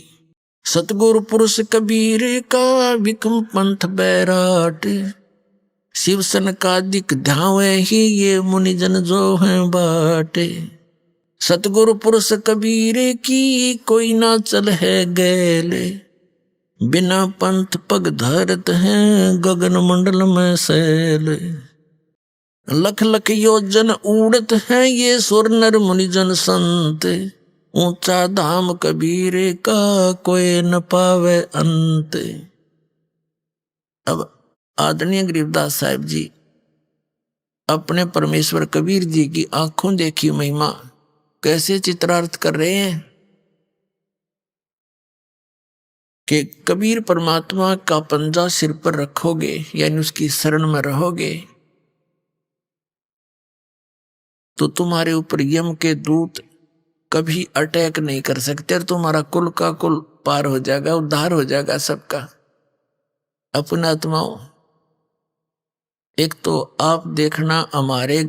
सतगुरु पुरुष कबीर का विक्रम पंथ बैराट। शिव सन का दिक ध्यावे ही ये मुनिजन जो हैं बाटे। सतगुरु पुरुष कबीर की कोई ना चल है गैले। बिना पंथ पग धरत हैं गगन मंडल में सैल। लख लख योजन उड़त हैं ये सुर नर मुनिजन संत। ऊंचा धाम कबीर का कोई न पावे अंत। अब आदरणीय गरीबदास साहिब जी अपने परमेश्वर कबीर जी की आंखों देखी महिमा कैसे चित्रार्थ कर रहे हैं कि कबीर परमात्मा का पंजा सिर पर रखोगे यानी उसकी शरण में रहोगे तो तुम्हारे ऊपर यम के दूत कभी अटैक नहीं कर सकते और तुम्हारा कुल का कुल पार हो जाएगा, उद्धार हो जाएगा सबका। अपने आत्माओं, एक तो आप देखना हमारे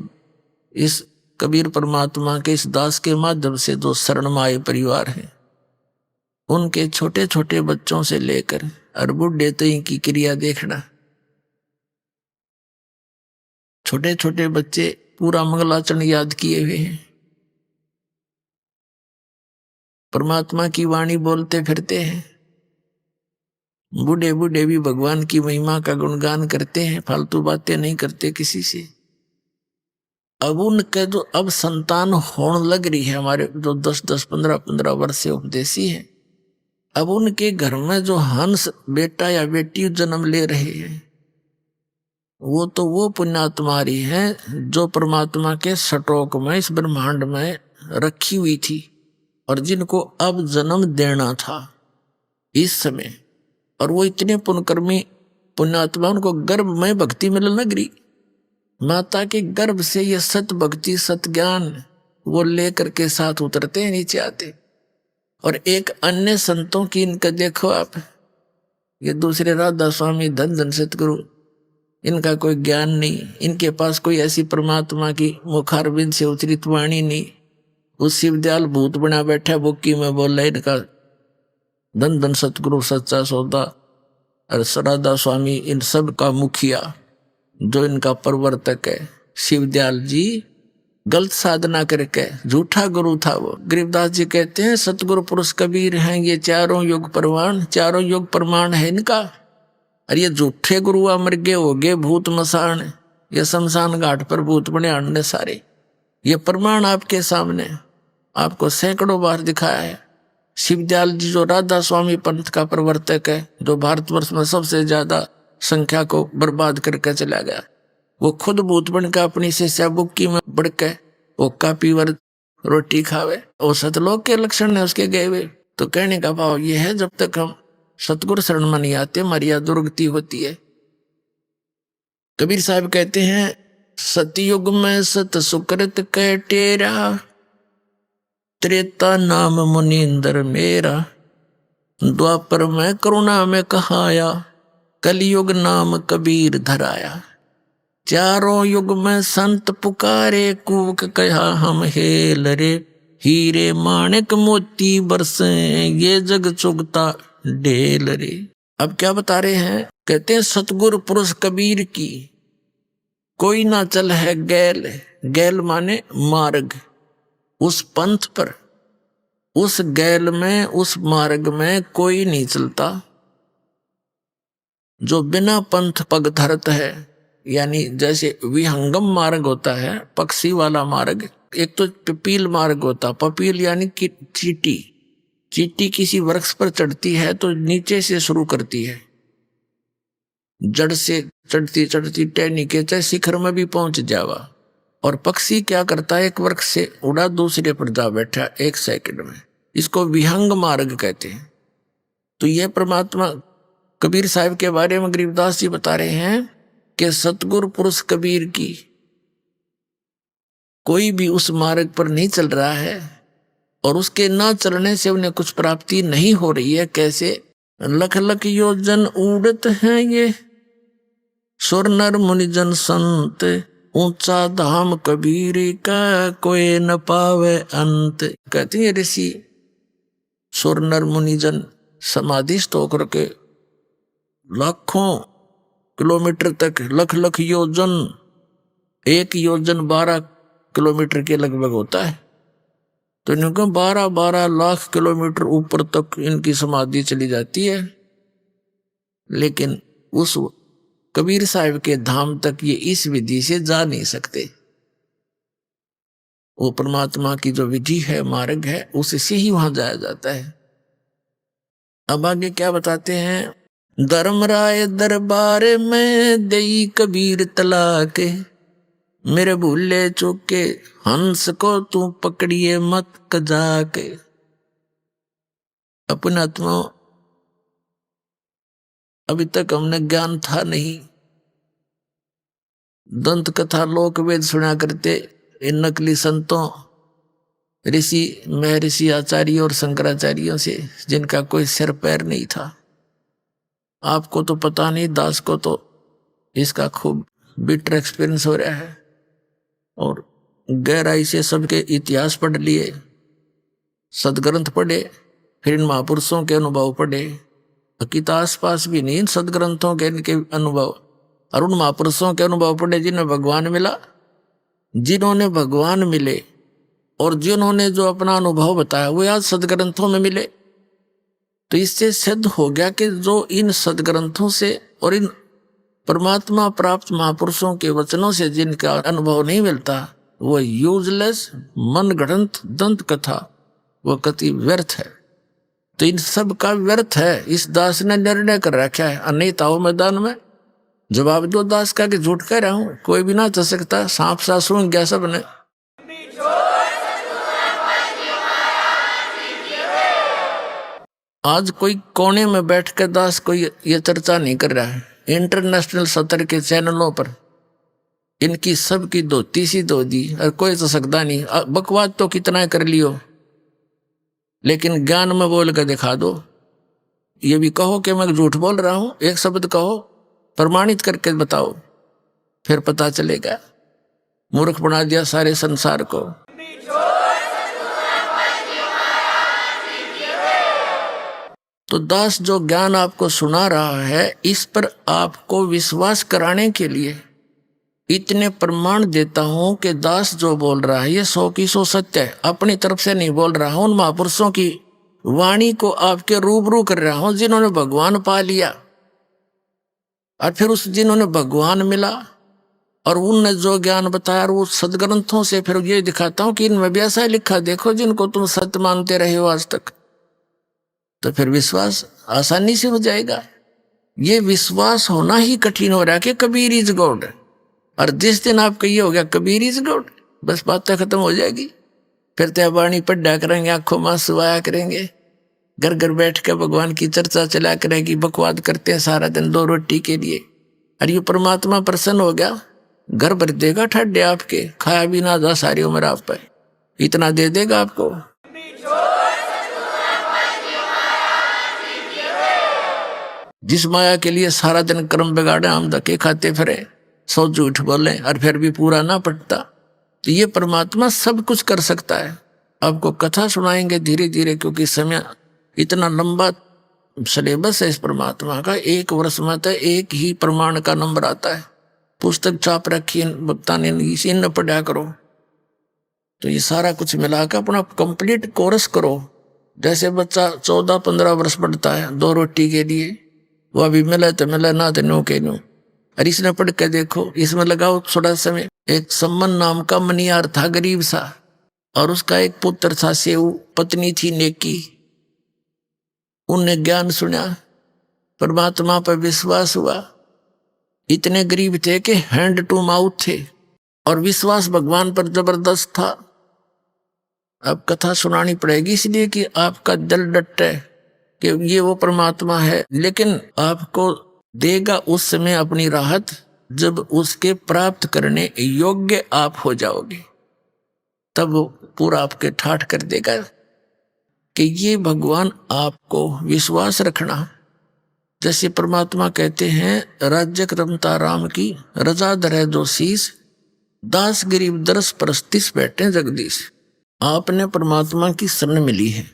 इस कबीर परमात्मा के इस दास के माध्यम से जो शरण में आए परिवार हैं, उनके छोटे छोटे बच्चों से लेकर और बुढ़े तक की क्रिया देखना। छोटे छोटे बच्चे पूरा मंगलाचरण याद किए हुए हैं, परमात्मा की वाणी बोलते फिरते हैं। बूढ़े बूढ़े भी भगवान की महिमा का गुणगान करते हैं, फालतू बातें नहीं करते किसी से। अब उनके जो अब संतान होने लग रही है, हमारे जो 10-10 15-15 वर्ष से उपदेशी है, अब उनके घर में जो हंस बेटा या बेटी जन्म ले रहे हैं वो पुण्यात्मा रही है जो परमात्मा के सटोक में इस ब्रह्मांड में रखी हुई थी और जिनको अब जन्म देना था इस समय। और वो इतने पुण्यकर्मी पुण्यात्मा, उनको गर्भ में भक्ति मिलने लग रही। माता के गर्भ से ये सत भक्ति सत ज्ञान वो लेकर के साथ उतरते हैं, नीचे आते। और एक अन्य संतों की इनका देखो आप, ये दूसरे राधा स्वामी धन धन सतगुरु, इनका कोई ज्ञान नहीं, इनके पास कोई ऐसी परमात्मा की मुखारबिंद से उतरित वाणी नहीं। उस शिवदयाल भूत बना बैठा बुक्की में बोल रहा इनका धन धन सतगुरु सच्चा सौदा और राधा स्वामी, इन सब का मुखिया जो इनका प्रवर्तक है शिवदयाल जी, गलत साधना करके झूठा गुरु था वो। गरीबदास जी कहते हैं सतगुरु पुरुष कबीर हैं ये 4 युग प्रमाण, 4 युग प्रमाण है इनका। और ये झूठे गुरु अमर गए हो गए भूत मसान, ये शमशान घाट पर भूत बने आने सारे। ये प्रमाण आपके सामने आपको सैकड़ों बार दिखाया है। शिवदयाल जी जो राधा स्वामी पंथ का प्रवर्तक है, जो भारतवर्ष में सबसे ज्यादा संख्या को बर्बाद करके चला गया, वो खुद भूत बनकर अपनी शिष्या बुक्की में बढ़ के वो कापीवर रोटी खावे। वो सतलोक के लक्षण है उसके गए हुए। तो कहने का भाव ये है जब तक हम सतगुरु शरण में नहीं आते हमारी दुर्गति होती है। कबीर साहब कहते हैं सतयुग में सत सुकृत कह टेरा, त्रेता नाम मुनींद्र मेरा, द्वापर में करुणा में कहाया, कलयुग नाम कबीर धराया। 4 युग में संत पुकारे कूक कहा हम हेल रे, हीरे माणिक मोती बरसे ये जग चुगता ढेल रे। अब क्या बता रहे हैं, कहते हैं सतगुरु पुरुष कबीर की कोई ना चल है गैल, गैल माने मार्ग, उस पंथ पर उस गैल में उस मार्ग में कोई नहीं चलता जो बिना पंथ पग धरत है। यानी जैसे विहंगम मार्ग होता है पक्षी वाला मार्ग, एक तो पपील मार्ग होता, पपील यानी कि चींटी, चींटी किसी वृक्ष पर चढ़ती है तो नीचे से शुरू करती है जड़ से चढ़ती चढ़ती टहनी के चाहे शिखर में भी पहुंच जावा। और पक्षी क्या करता है, एक वृक्ष से उड़ा दूसरे पर जा बैठा 1 सेकंड में। इसको विहंग मार्ग कहते हैं। तो यह परमात्मा कबीर साहब के बारे में गरीबदास जी बता रहे हैं कि सतगुरु पुरुष कबीर की कोई भी उस मार्ग पर नहीं चल रहा है और उसके ना चलने से उन्हें कुछ प्राप्ति नहीं हो रही है। कैसे? लख लख योजन उड़त हैं ये सुर नर मुनिजन संत, ऊंचा धाम कबीर का कोई न पावे अंत। कहते हैं ऋषि सुर नर मुनिजन समाधिस्थ होकर के लाखों किलोमीटर तक, लख लख योजन, 1 योजन 12 किलोमीटर के लगभग होता है। तो इनको 12-12 लाख किलोमीटर ऊपर तक इनकी समाधि चली जाती है। लेकिन उस कबीर साहब के धाम तक ये इस विधि से जा नहीं सकते। वो परमात्मा की जो विधि है, मार्ग है, उससे ही वहां जाया जाता है। अब आगे क्या बताते हैं? धर्मराय दरबार में देई कबीर तलाक, मेरे भूले चूके हंस को तू पकड़िए मत कजाक। अपने आत्मा अभी तक हमने ज्ञान था नहीं, दंत कथा लोक वेद सुना करते इन नकली संतों, ऋषि महर्षि आचार्य और शंकराचार्यों से, जिनका कोई सिर पैर नहीं था। आपको तो पता नहीं, दास को तो इसका खूब बिटर एक्सपीरियंस हो रहा है और गहराई से सबके इतिहास पढ़ लिए, सदग्रंथ पढ़े, फिर इन महापुरुषों के अनुभव पढ़े। हकीकत आसपास भी नहीं, इन सदग्रंथों के इनके अनुभव और उन महापुरुषों के अनुभव पढ़े जिन्हें भगवान मिला, जिन्होंने भगवान मिले और जिन्होंने जो अपना अनुभव बताया वो आज सदग्रंथों में मिले। तो इससे सिद्ध हो गया कि जो इन सदग्रंथों से और इन परमात्मा प्राप्त महापुरुषों के वचनों से जिनका अनुभव नहीं मिलता, वो यूजलेस मन गढ़ंत दंत कथा वो कति व्यर्थ है। तो इन सब का व्यर्थ है। इस दास ने निर्णय कर रखा है, अनेता हो मैदान में जवाब दो दास का कि झूठ कह रहा हूं, कोई भी ना चल सकता, सांप सा सूंघ गया सबने। आज कोई कोने में बैठ कर दास कोई ये चर्चा नहीं कर रहा है। इंटरनेशनल सतर के चैनलों पर इनकी सबकी धोती सी धो दी और कोई तो सकता नहीं। बकवाद तो कितना कर लियो, लेकिन ज्ञान में बोल कर दिखा दो। ये भी कहो कि मैं झूठ बोल रहा हूं, एक शब्द कहो, प्रमाणित करके बताओ, फिर पता चलेगा। मूर्ख बना दिया सारे संसार को। तो दास जो ज्ञान आपको सुना रहा है, इस पर आपको विश्वास कराने के लिए इतने प्रमाण देता हूं कि दास जो बोल रहा है ये 100 की 100 सत्य है। अपनी तरफ से नहीं बोल रहा हूं, उन महापुरुषों की वाणी को आपके रूबरू कर रहा हूं जिन्होंने भगवान पा लिया और फिर उस जिन्होंने भगवान मिला और उनने जो ज्ञान बताया वो सदग्रंथों से फिर ये दिखाता हूं कि इनमें भी ऐसा लिखा, देखो जिनको तुम सत्य मानते रहे हो आज तक। तो फिर विश्वास आसानी से हो जाएगा। ये विश्वास होना ही कठिन हो रहा है कि कबीर इज गॉड, और जिस दिन आप कहिए हो गया कबीर इज गॉड, बस बातें खत्म हो जाएगी। फिर त्यावाणी पढ़ा करेंगे, आंखों में सुवाया करेंगे, घर घर बैठ कर भगवान की चर्चा चला करेगी, बकवाद करते हैं सारा दिन 2 रोटी के लिए। और ये परमात्मा प्रसन्न हो गया, घर भर देगा ठड्डे आपके, खाया भी ना जा सारी उम्र आप पर, इतना दे देगा आपको। जिस माया के लिए सारा दिन कर्म बिगाड़े, हम धक्के खाते फिरे, 100 झूठ बोले और फिर भी पूरा ना पड़ता। तो ये परमात्मा सब कुछ कर सकता है। आपको कथा सुनाएंगे धीरे धीरे, क्योंकि समय इतना लंबा सिलेबस है इस परमात्मा का। 1 वर्ष में तो 1 ही प्रमाण का नंबर आता है। पुस्तक छाप रखी वक्ता ने, इसी न पढ़ा करो। तो ये सारा कुछ मिलाकर अपना कंप्लीट कोर्स करो। जैसे बच्चा 14-15 वर्ष पढ़ता है 2 रोटी के लिए, वो अभी मिले तो मिले, ना तो नो के नो। और इसने पढ़ के देखो, इसमें लगाओ थोड़ा समय। एक सम्मन नाम का मनियार था, गरीब सा, और उसका एक पुत्र था सेऊ, पत्नी थी नेकी। उनने ज्ञान सुना, परमात्मा पर विश्वास हुआ, इतने गरीब थे कि हैंड टू माउथ थे और विश्वास भगवान पर जबरदस्त था। अब कथा सुनानी पड़ेगी इसलिए कि आपका दिल डटे कि ये वो परमात्मा है, लेकिन आपको देगा उस समय अपनी राहत जब उसके प्राप्त करने योग्य आप हो जाओगे, तब वो पूरा आपके ठाठ कर देगा कि ये भगवान आपको विश्वास रखना। जैसे परमात्मा कहते हैं राज्य रमता राम की रजा धरे जो शीस, दास गरीब दरस परस्तिस बैठे जगदीश। आपने परमात्मा की शरण मिली है,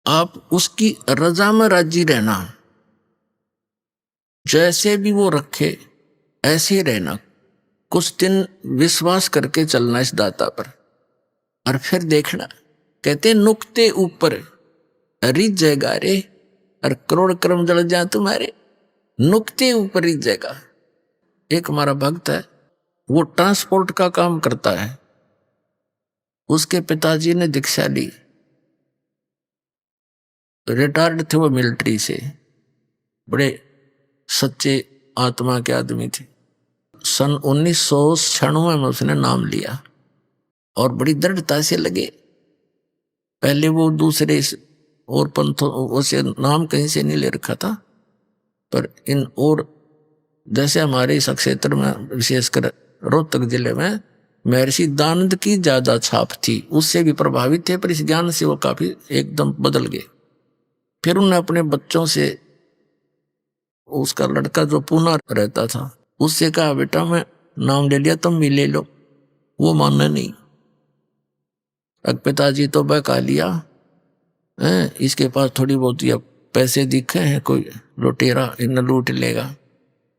आप उसकी रजा में राजी रहना, जैसे भी वो रखे ऐसे रहना। कुछ दिन विश्वास करके चलना इस दाता पर और फिर देखना। कहते नुक्ते ऊपर रिझ जाएगा रे और करोड़ कर्म जल जाए तुम्हारे, नुक्ते ऊपर रिझ जाएगा। एक हमारा भक्त है, वो ट्रांसपोर्ट का काम करता है, उसके पिताजी ने दीक्षा ली, रिटायर्ड थे वो मिलिट्री से, बड़े सच्चे आत्मा के आदमी थे। सन 1996 में उसने नाम लिया और बड़ी दृढ़ता से लगे। पहले वो दूसरे और पंथों से नाम कहीं से नहीं ले रखा था, पर इन और जैसे हमारे इस क्षेत्र में विशेषकर रोहतक जिले में महर्षि दानंद की ज्यादा छाप थी, उससे भी प्रभावित थे, पर इस ज्ञान से वो काफी एकदम बदल गए। फिर उन्होंने अपने बच्चों से, उसका लड़का जो पुणे रहता था उससे कहा बेटा मैं नाम ले लिया तुम भी ले लो, वो मानना नहीं। अब पिताजी तो बहका लिया, इसके पास थोड़ी बहुत या पैसे दिखे हैं, कोई लुटेरा इन लूट लेगा,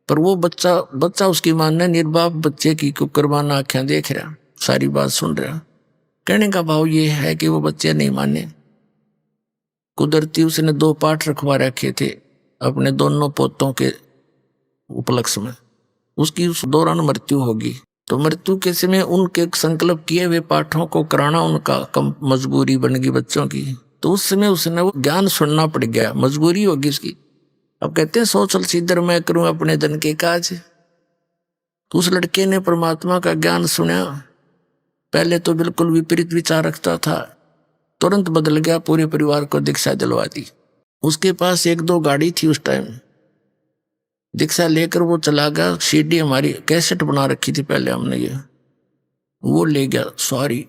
पर वो बच्चा उसकी मानना, निर्बाप बच्चे की कुकरमाना आंखें देख रहा, सारी बात सुन रहा। कहने का भाव ये है कि वो बच्चे नहीं माने। कुदरती उसने 2 पाठ रखवा रखे थे अपने दोनों पोतों के उपलक्ष्य में। उसकी उस दौरान मृत्यु होगी, तो मृत्यु के समय उनके संकल्प किए हुए पाठों को कराना उनका कम मजबूरी बन गई बच्चों की। तो उस समय उसने वो ज्ञान सुनना पड़ गया, मजबूरी होगी उसकी। अब कहते हैं सो चल सीधर मैं करूं अपने धन के काज। तो उस लड़के ने परमात्मा का ज्ञान सुना। पहले तो बिल्कुल विपरीत विचार रखता था, तुरंत बदल गया, पूरे परिवार को दीक्षा दिलवा दी। उसके पास 1-2 गाड़ी थी उस टाइम, दीक्षा लेकर वो चला गया। सीडी हमारी कैसेट बना रखी थी पहले हमने, ये वो ले गया सॉरी।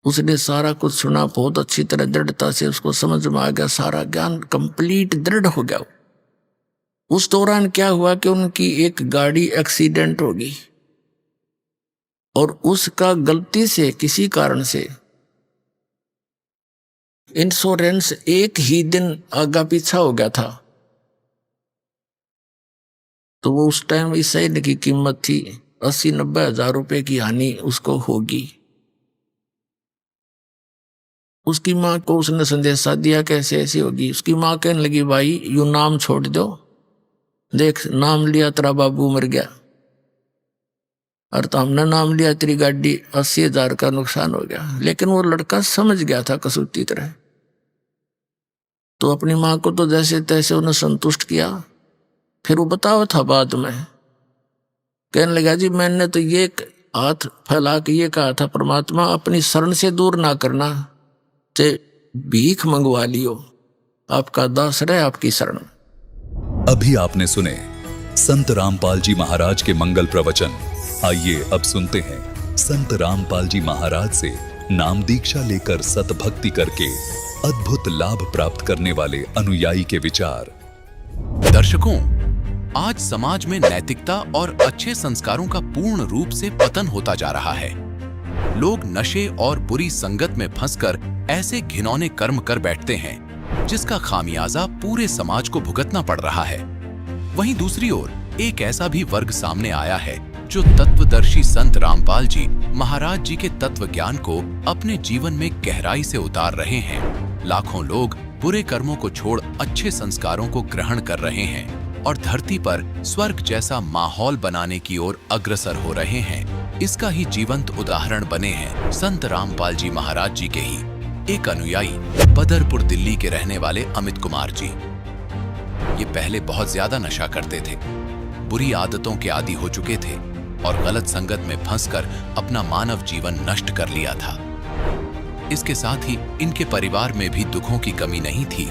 उसने सारा कुछ सुना, बहुत अच्छी तरह दृढ़ता से उसको समझ में आ गया, सारा ज्ञान कंप्लीट दृढ़ हो गया। उस दौरान क्या हुआ कि उनकी एक गाड़ी एक्सीडेंट हो गई और उसका गलती से किसी कारण से इंश्योरेंस एक ही दिन आगा पीछा हो गया था। तो वो उस टाइम इस शहर की कीमत थी 80-90 हजार रुपए की हानि उसको होगी। उसकी माँ को उसने संदेशा दिया कैसे ऐसी होगी। उसकी माँ कहने लगी भाई यू नाम छोड़ दो, देख नाम लिया तेरा बाबू मर गया, और तो हमने नाम लिया तेरी गाड़ी 80 हजार का नुकसान हो गया। लेकिन वो लड़का समझ गया था कसूती तरह, तो अपनी माँ को तो जैसे तैसे उन्हें संतुष्ट किया। फिर वो बताओ था बाद में, कहने लगा जी मैंने तो ये हाथ फैला के ये कहा था परमात्मा अपनी शरण से दूर ना करना, चाहे भीख मंगवा लियो, आपका दास रहे आपकी शरण। अभी आपने सुने संत रामपाल जी महाराज के मंगल प्रवचन। आइए अब सुनते हैं संत रामपाल जी महाराज से नाम दीक्षा लेकर सतभक्ति करके अद्भुत लाभ प्राप्त करने वाले अनुयायी के विचार। दर्शकों, आज समाज में नैतिकता और अच्छे संस्कारों का पूर्ण रूप से पतन होता जा रहा है। लोग नशे और बुरी संगत में फंसकर ऐसे घिनौने कर्म कर बैठते हैं जिसका खामियाजा पूरे समाज को भुगतना पड़ रहा है। वहीं दूसरी ओर एक ऐसा भी वर्ग सामने आया है जो तत्वदर्शी संत रामपाल जी महाराज जी के तत्व ज्ञान को अपने जीवन में गहराई से उतार रहे हैं। लाखों लोग बुरे कर्मों को छोड़ अच्छे संस्कारों को ग्रहण कर रहे हैं और धरती पर स्वर्ग जैसा माहौल बनाने की ओर अग्रसर हो रहे हैं। इसका ही जीवंत उदाहरण बने हैं संत रामपाल जी महाराज जी के ही एक अनुयायी बदरपुर दिल्ली के रहने वाले अमित कुमार जी। ये पहले बहुत ज्यादा नशा करते थे, बुरी आदतों के आदी हो चुके थे और गलत संगत में फंसकर अपना मानव जीवन नष्ट कर लिया था। इसके साथ ही इनके परिवार में भी दुखों की कमी नहीं थी।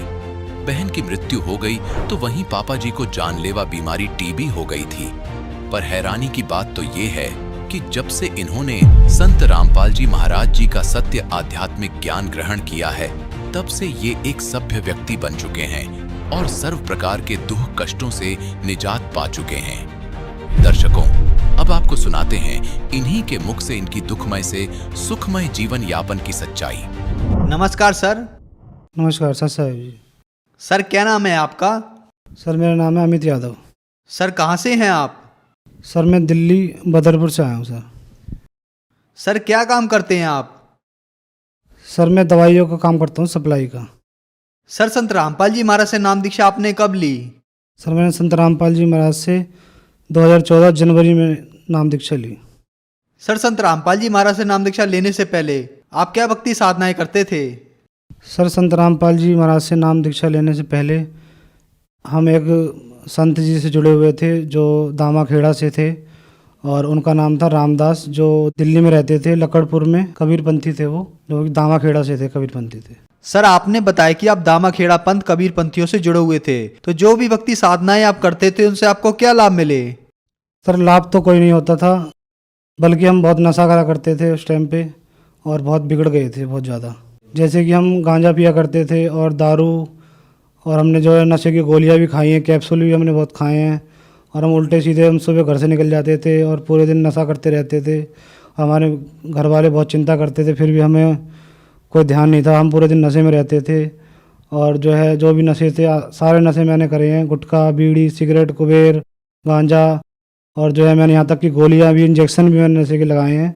बहन की मृत्यु हो गई तो वहीं पापा जी को जानलेवा बीमारी टीबी हो गई थी। पर हैरानी की बात तो ये है कि जब से इन्होंने संत रामपाल जी महाराज जी का सत्य आध्यात्मिक ज्ञान ग्रहण किया है, तब से ये एक सभ्य व्यक्ति बन चुके हैं और सर्व प्रकार के दुख कष्टों से निजात पा चुके हैं। दर्शकों, अब आपको सुनाते हैं इन्हीं के मुख से इनकी दुखमय से सुखमय जीवन यापन की सच्चाई। नमस्कार सर। नमस्कार सर साहब जी। सर क्या नाम है आपका? सर मेरा नाम है अमित यादव। सर कहाँ से हैं आप? सर मैं दिल्ली बदरपुर से आया हूँ सर। सर क्या काम करते हैं आप? सर मैं दवाइयों का काम करता हूँ, सप्लाई का। सर संत रामपाल जी महाराज से नाम दीक्षा आपने कब ली? सर मैंने संत रामपाल जी महाराज से 2014 जनवरी में नाम दीक्षा ली। सर संत रामपाल जी महाराज से नाम दीक्षा लेने से पहले आप क्या भक्ति साधनाएं करते थे? सर संत रामपाल जी महाराज से नाम दीक्षा लेने से पहले हम एक संत जी से जुड़े हुए थे जो दामाखेड़ा से थे, और उनका नाम था रामदास, जो दिल्ली में रहते थे, लकड़पुर में, कबीरपंथी थे वो, जो कि दामाखेड़ा से थे, कबीरपंथी थे। सर आपने बताया कि आप दामाखेड़ा पंथ कबीरपंथियों से जुड़े हुए थे, तो जो भी भक्ति साधनाएं आप करते थे उनसे आपको क्या लाभ मिले? सर लाभ तो कोई नहीं होता था, बल्कि हम बहुत नशा करा करते थे उस टाइम पे, और बहुत बिगड़ गए थे बहुत ज़्यादा। जैसे कि हम गांजा पिया करते थे और दारू, और हमने जो है नशे की गोलियां भी खाई हैं, कैप्सूल भी हमने बहुत खाए हैं, और हम उल्टे सीधे हम सुबह घर से निकल जाते थे और पूरे दिन नशा करते रहते थे। हमारे घर वाले बहुत चिंता करते थे, फिर भी हमें कोई ध्यान नहीं था, हम पूरे दिन नशे में रहते थे। और जो है जो भी नशे थे सारे नशे मैंने करे हैं, गुटखा, बीड़ी, सिगरेट, कुबेर, गांजा, और जो है मैंने यहाँ तक कि गोलियाँ भी, इंजेक्शन भी मैंने नशे के लगाए हैं।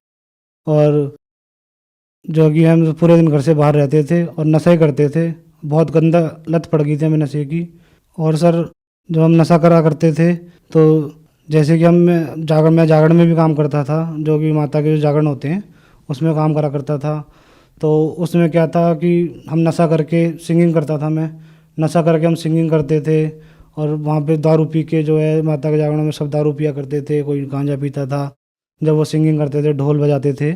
और जो कि हम पूरे दिन घर से बाहर रहते थे और नशे करते थे, बहुत गंदा लत पड़ गई थी हमें नशे की। और सर जब हम नशा करा करते थे तो जैसे कि मैं जागरण में भी काम करता था, जो कि माता के जो जागरण होते हैं उसमें काम करा करता था। तो उसमें क्या था कि हम नशा करके सिंगिंग करता था, मैं नशा करके हम सिंगिंग करते थे, और वहाँ पे दारू पी के जो है माता के जागरण में सब दारू पिया करते थे, कोई गांजा पीता था जब वो सिंगिंग करते थे, ढोल बजाते थे।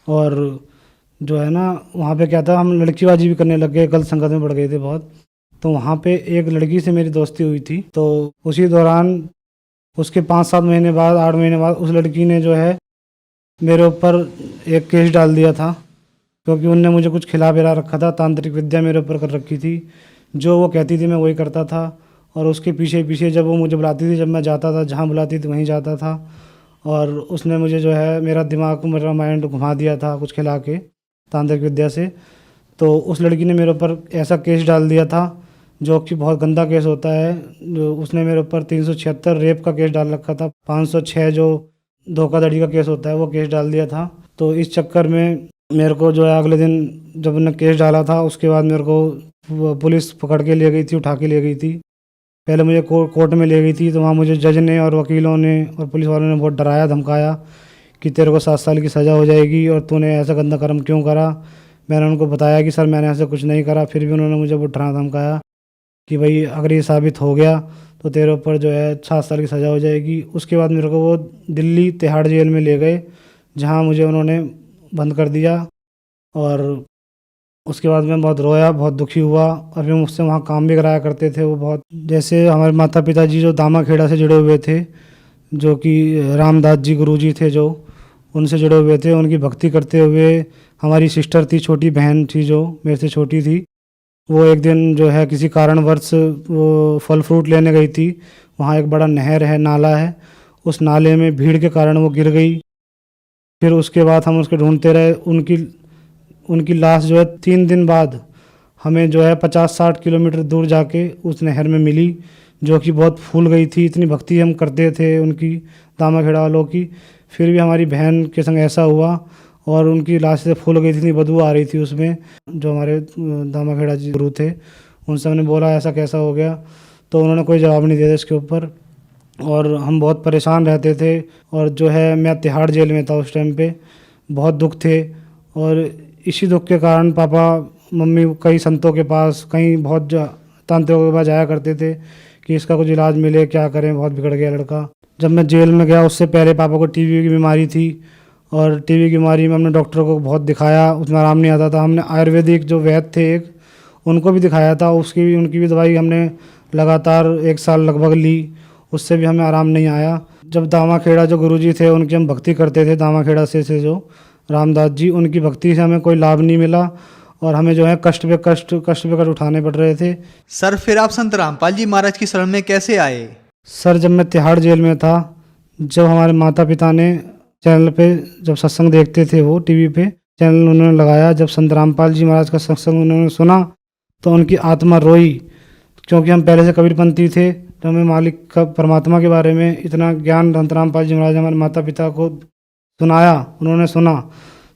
और जो है ना वहाँ पे क्या था, हम लड़कीबाजी भी करने लग गए, गलत संगत में पड़ गए थे बहुत। तो वहाँ पे एक लड़की से मेरी दोस्ती हुई थी, तो उसी दौरान उसके 5-7 महीने बाद, 8 महीने बाद उस लड़की ने जो है मेरे ऊपर एक केस डाल दिया था, क्योंकि उनने मुझे कुछ खिला पिला रखा था, तांत्रिक विद्या मेरे ऊपर कर रखी थी। जो वो कहती थी मैं वही करता था, और उसके पीछे पीछे जब वो मुझे बुलाती थी, जब मैं जाता था, जहाँ बुलाती थी वहीं जाता था। और उसने मुझे जो है मेरा दिमाग, मेरा माइंड घुमा दिया था कुछ खिला के तांत्रिक विद्या से। तो उस लड़की ने मेरे ऊपर ऐसा केस डाल दिया था जो कि बहुत गंदा केस होता है। जो उसने मेरे ऊपर 376 रेप का केस डाल रखा था, 506 जो धोखाधड़ी का केस होता है वो केस डाल दिया था। तो इस चक्कर में मेरे को जो है अगले दिन जब उन्होंने केस डाला था, उसके बाद मेरे को पुलिस पकड़ के ले गई थी, उठा के ले गई थी। पहले मुझे कोर्ट में ले गई थी, तो वहाँ मुझे जज ने और वकीलों ने और पुलिस वालों ने बहुत डराया धमकाया कि तेरे को 7 साल की सज़ा हो जाएगी और तूने ऐसा गंदा कर्म क्यों करा। मैंने उनको बताया कि सर मैंने ऐसा कुछ नहीं करा, फिर भी उन्होंने मुझे बहुत डरा धमकाया कि भाई अगर ये साबित हो गया तो तेरे ऊपर जो है 7 साल की सज़ा हो जाएगी। उसके बाद मेरे को वो दिल्ली तिहाड़ जेल में ले गए, जहाँ मुझे उन्होंने बंद कर दिया। और उसके बाद मैं बहुत रोया, बहुत दुखी हुआ, और फिर मुझसे वहाँ काम भी कराया करते थे वो बहुत। जैसे हमारे माता पिताजी जो दामाखेड़ा से जुड़े हुए थे, जो कि रामदास जी गुरु जी थे, जो उनसे जुड़े हुए थे, उनकी भक्ति करते हुए हमारी सिस्टर थी, छोटी बहन थी जो मेरे से छोटी थी, वो एक दिन जो है किसी कारणवश वो फल फ्रूट लेने गई थी। वहाँ एक बड़ा नहर है, नाला है, उस नाले में भीड़ के कारण वो गिर गई। फिर उसके बाद हम उसके ढूंढते रहे, उनकी लाश जो है 3 दिन बाद हमें जो है 50-60 किलोमीटर दूर जाके उस नहर में मिली, जो कि बहुत फूल गई थी। इतनी भक्ति हम करते थे उनकी, दामाखेड़ा वालों की, फिर भी हमारी बहन के संग ऐसा हुआ और उनकी लाश से फूल गई थी, इतनी बदबू आ रही थी उसमें। जो हमारे दामाखेड़ा जी गुरु थे उनसे हमने बोला ऐसा कैसा हो गया, तो उन्होंने कोई जवाब नहीं दिया इसके ऊपर, और हम बहुत परेशान रहते थे। और जो है मैं तिहाड़ जेल में था उस टाइम पे, बहुत दुख थे। और इसी दुख के कारण पापा मम्मी कई संतों के पास, कहीं बहुत तांत्रिकों के पास जाया करते थे कि इसका कुछ इलाज मिले, क्या करें, बहुत बिगड़ गया लड़का। जब मैं जेल में गया उससे पहले पापा को टीबी की बीमारी थी और टीबी की बीमारी में हमने डॉक्टर को बहुत दिखाया, उसमें आराम नहीं आता था। हमने आयुर्वेदिक जो वैद्य थे एक, उनको भी दिखाया था, उनकी भी दवाई हमने लगातार 1 साल लगभग ली, उससे भी हमें आराम नहीं आया। जब दामाखेड़ा जो गुरुजी थे उनकी हम भक्ति करते थे, दामाखेड़ा से जो रामदास जी, उनकी भक्ति से हमें कोई लाभ नहीं मिला और हमें जो है कष्ट पे कष्ट उठाने पड़ रहे थे। सर फिर आप संत रामपाल जी महाराज की शरण में कैसे आए? सर जब मैं तिहाड़ जेल में था, जब हमारे माता पिता ने चैनल पे जब सत्संग देखते थे, वो टीवी पे चैनल उन्होंने लगाया, जब संत रामपाल जी महाराज का सत्संग उन्होंने सुना तो उनकी आत्मा रोई, क्योंकि हम पहले से कबीरपंथी थे। तो हमें मालिक का, परमात्मा के बारे में इतना ज्ञान संत रामपाल जी महाराज हमारे माता पिता को सुनाया, उन्होंने सुना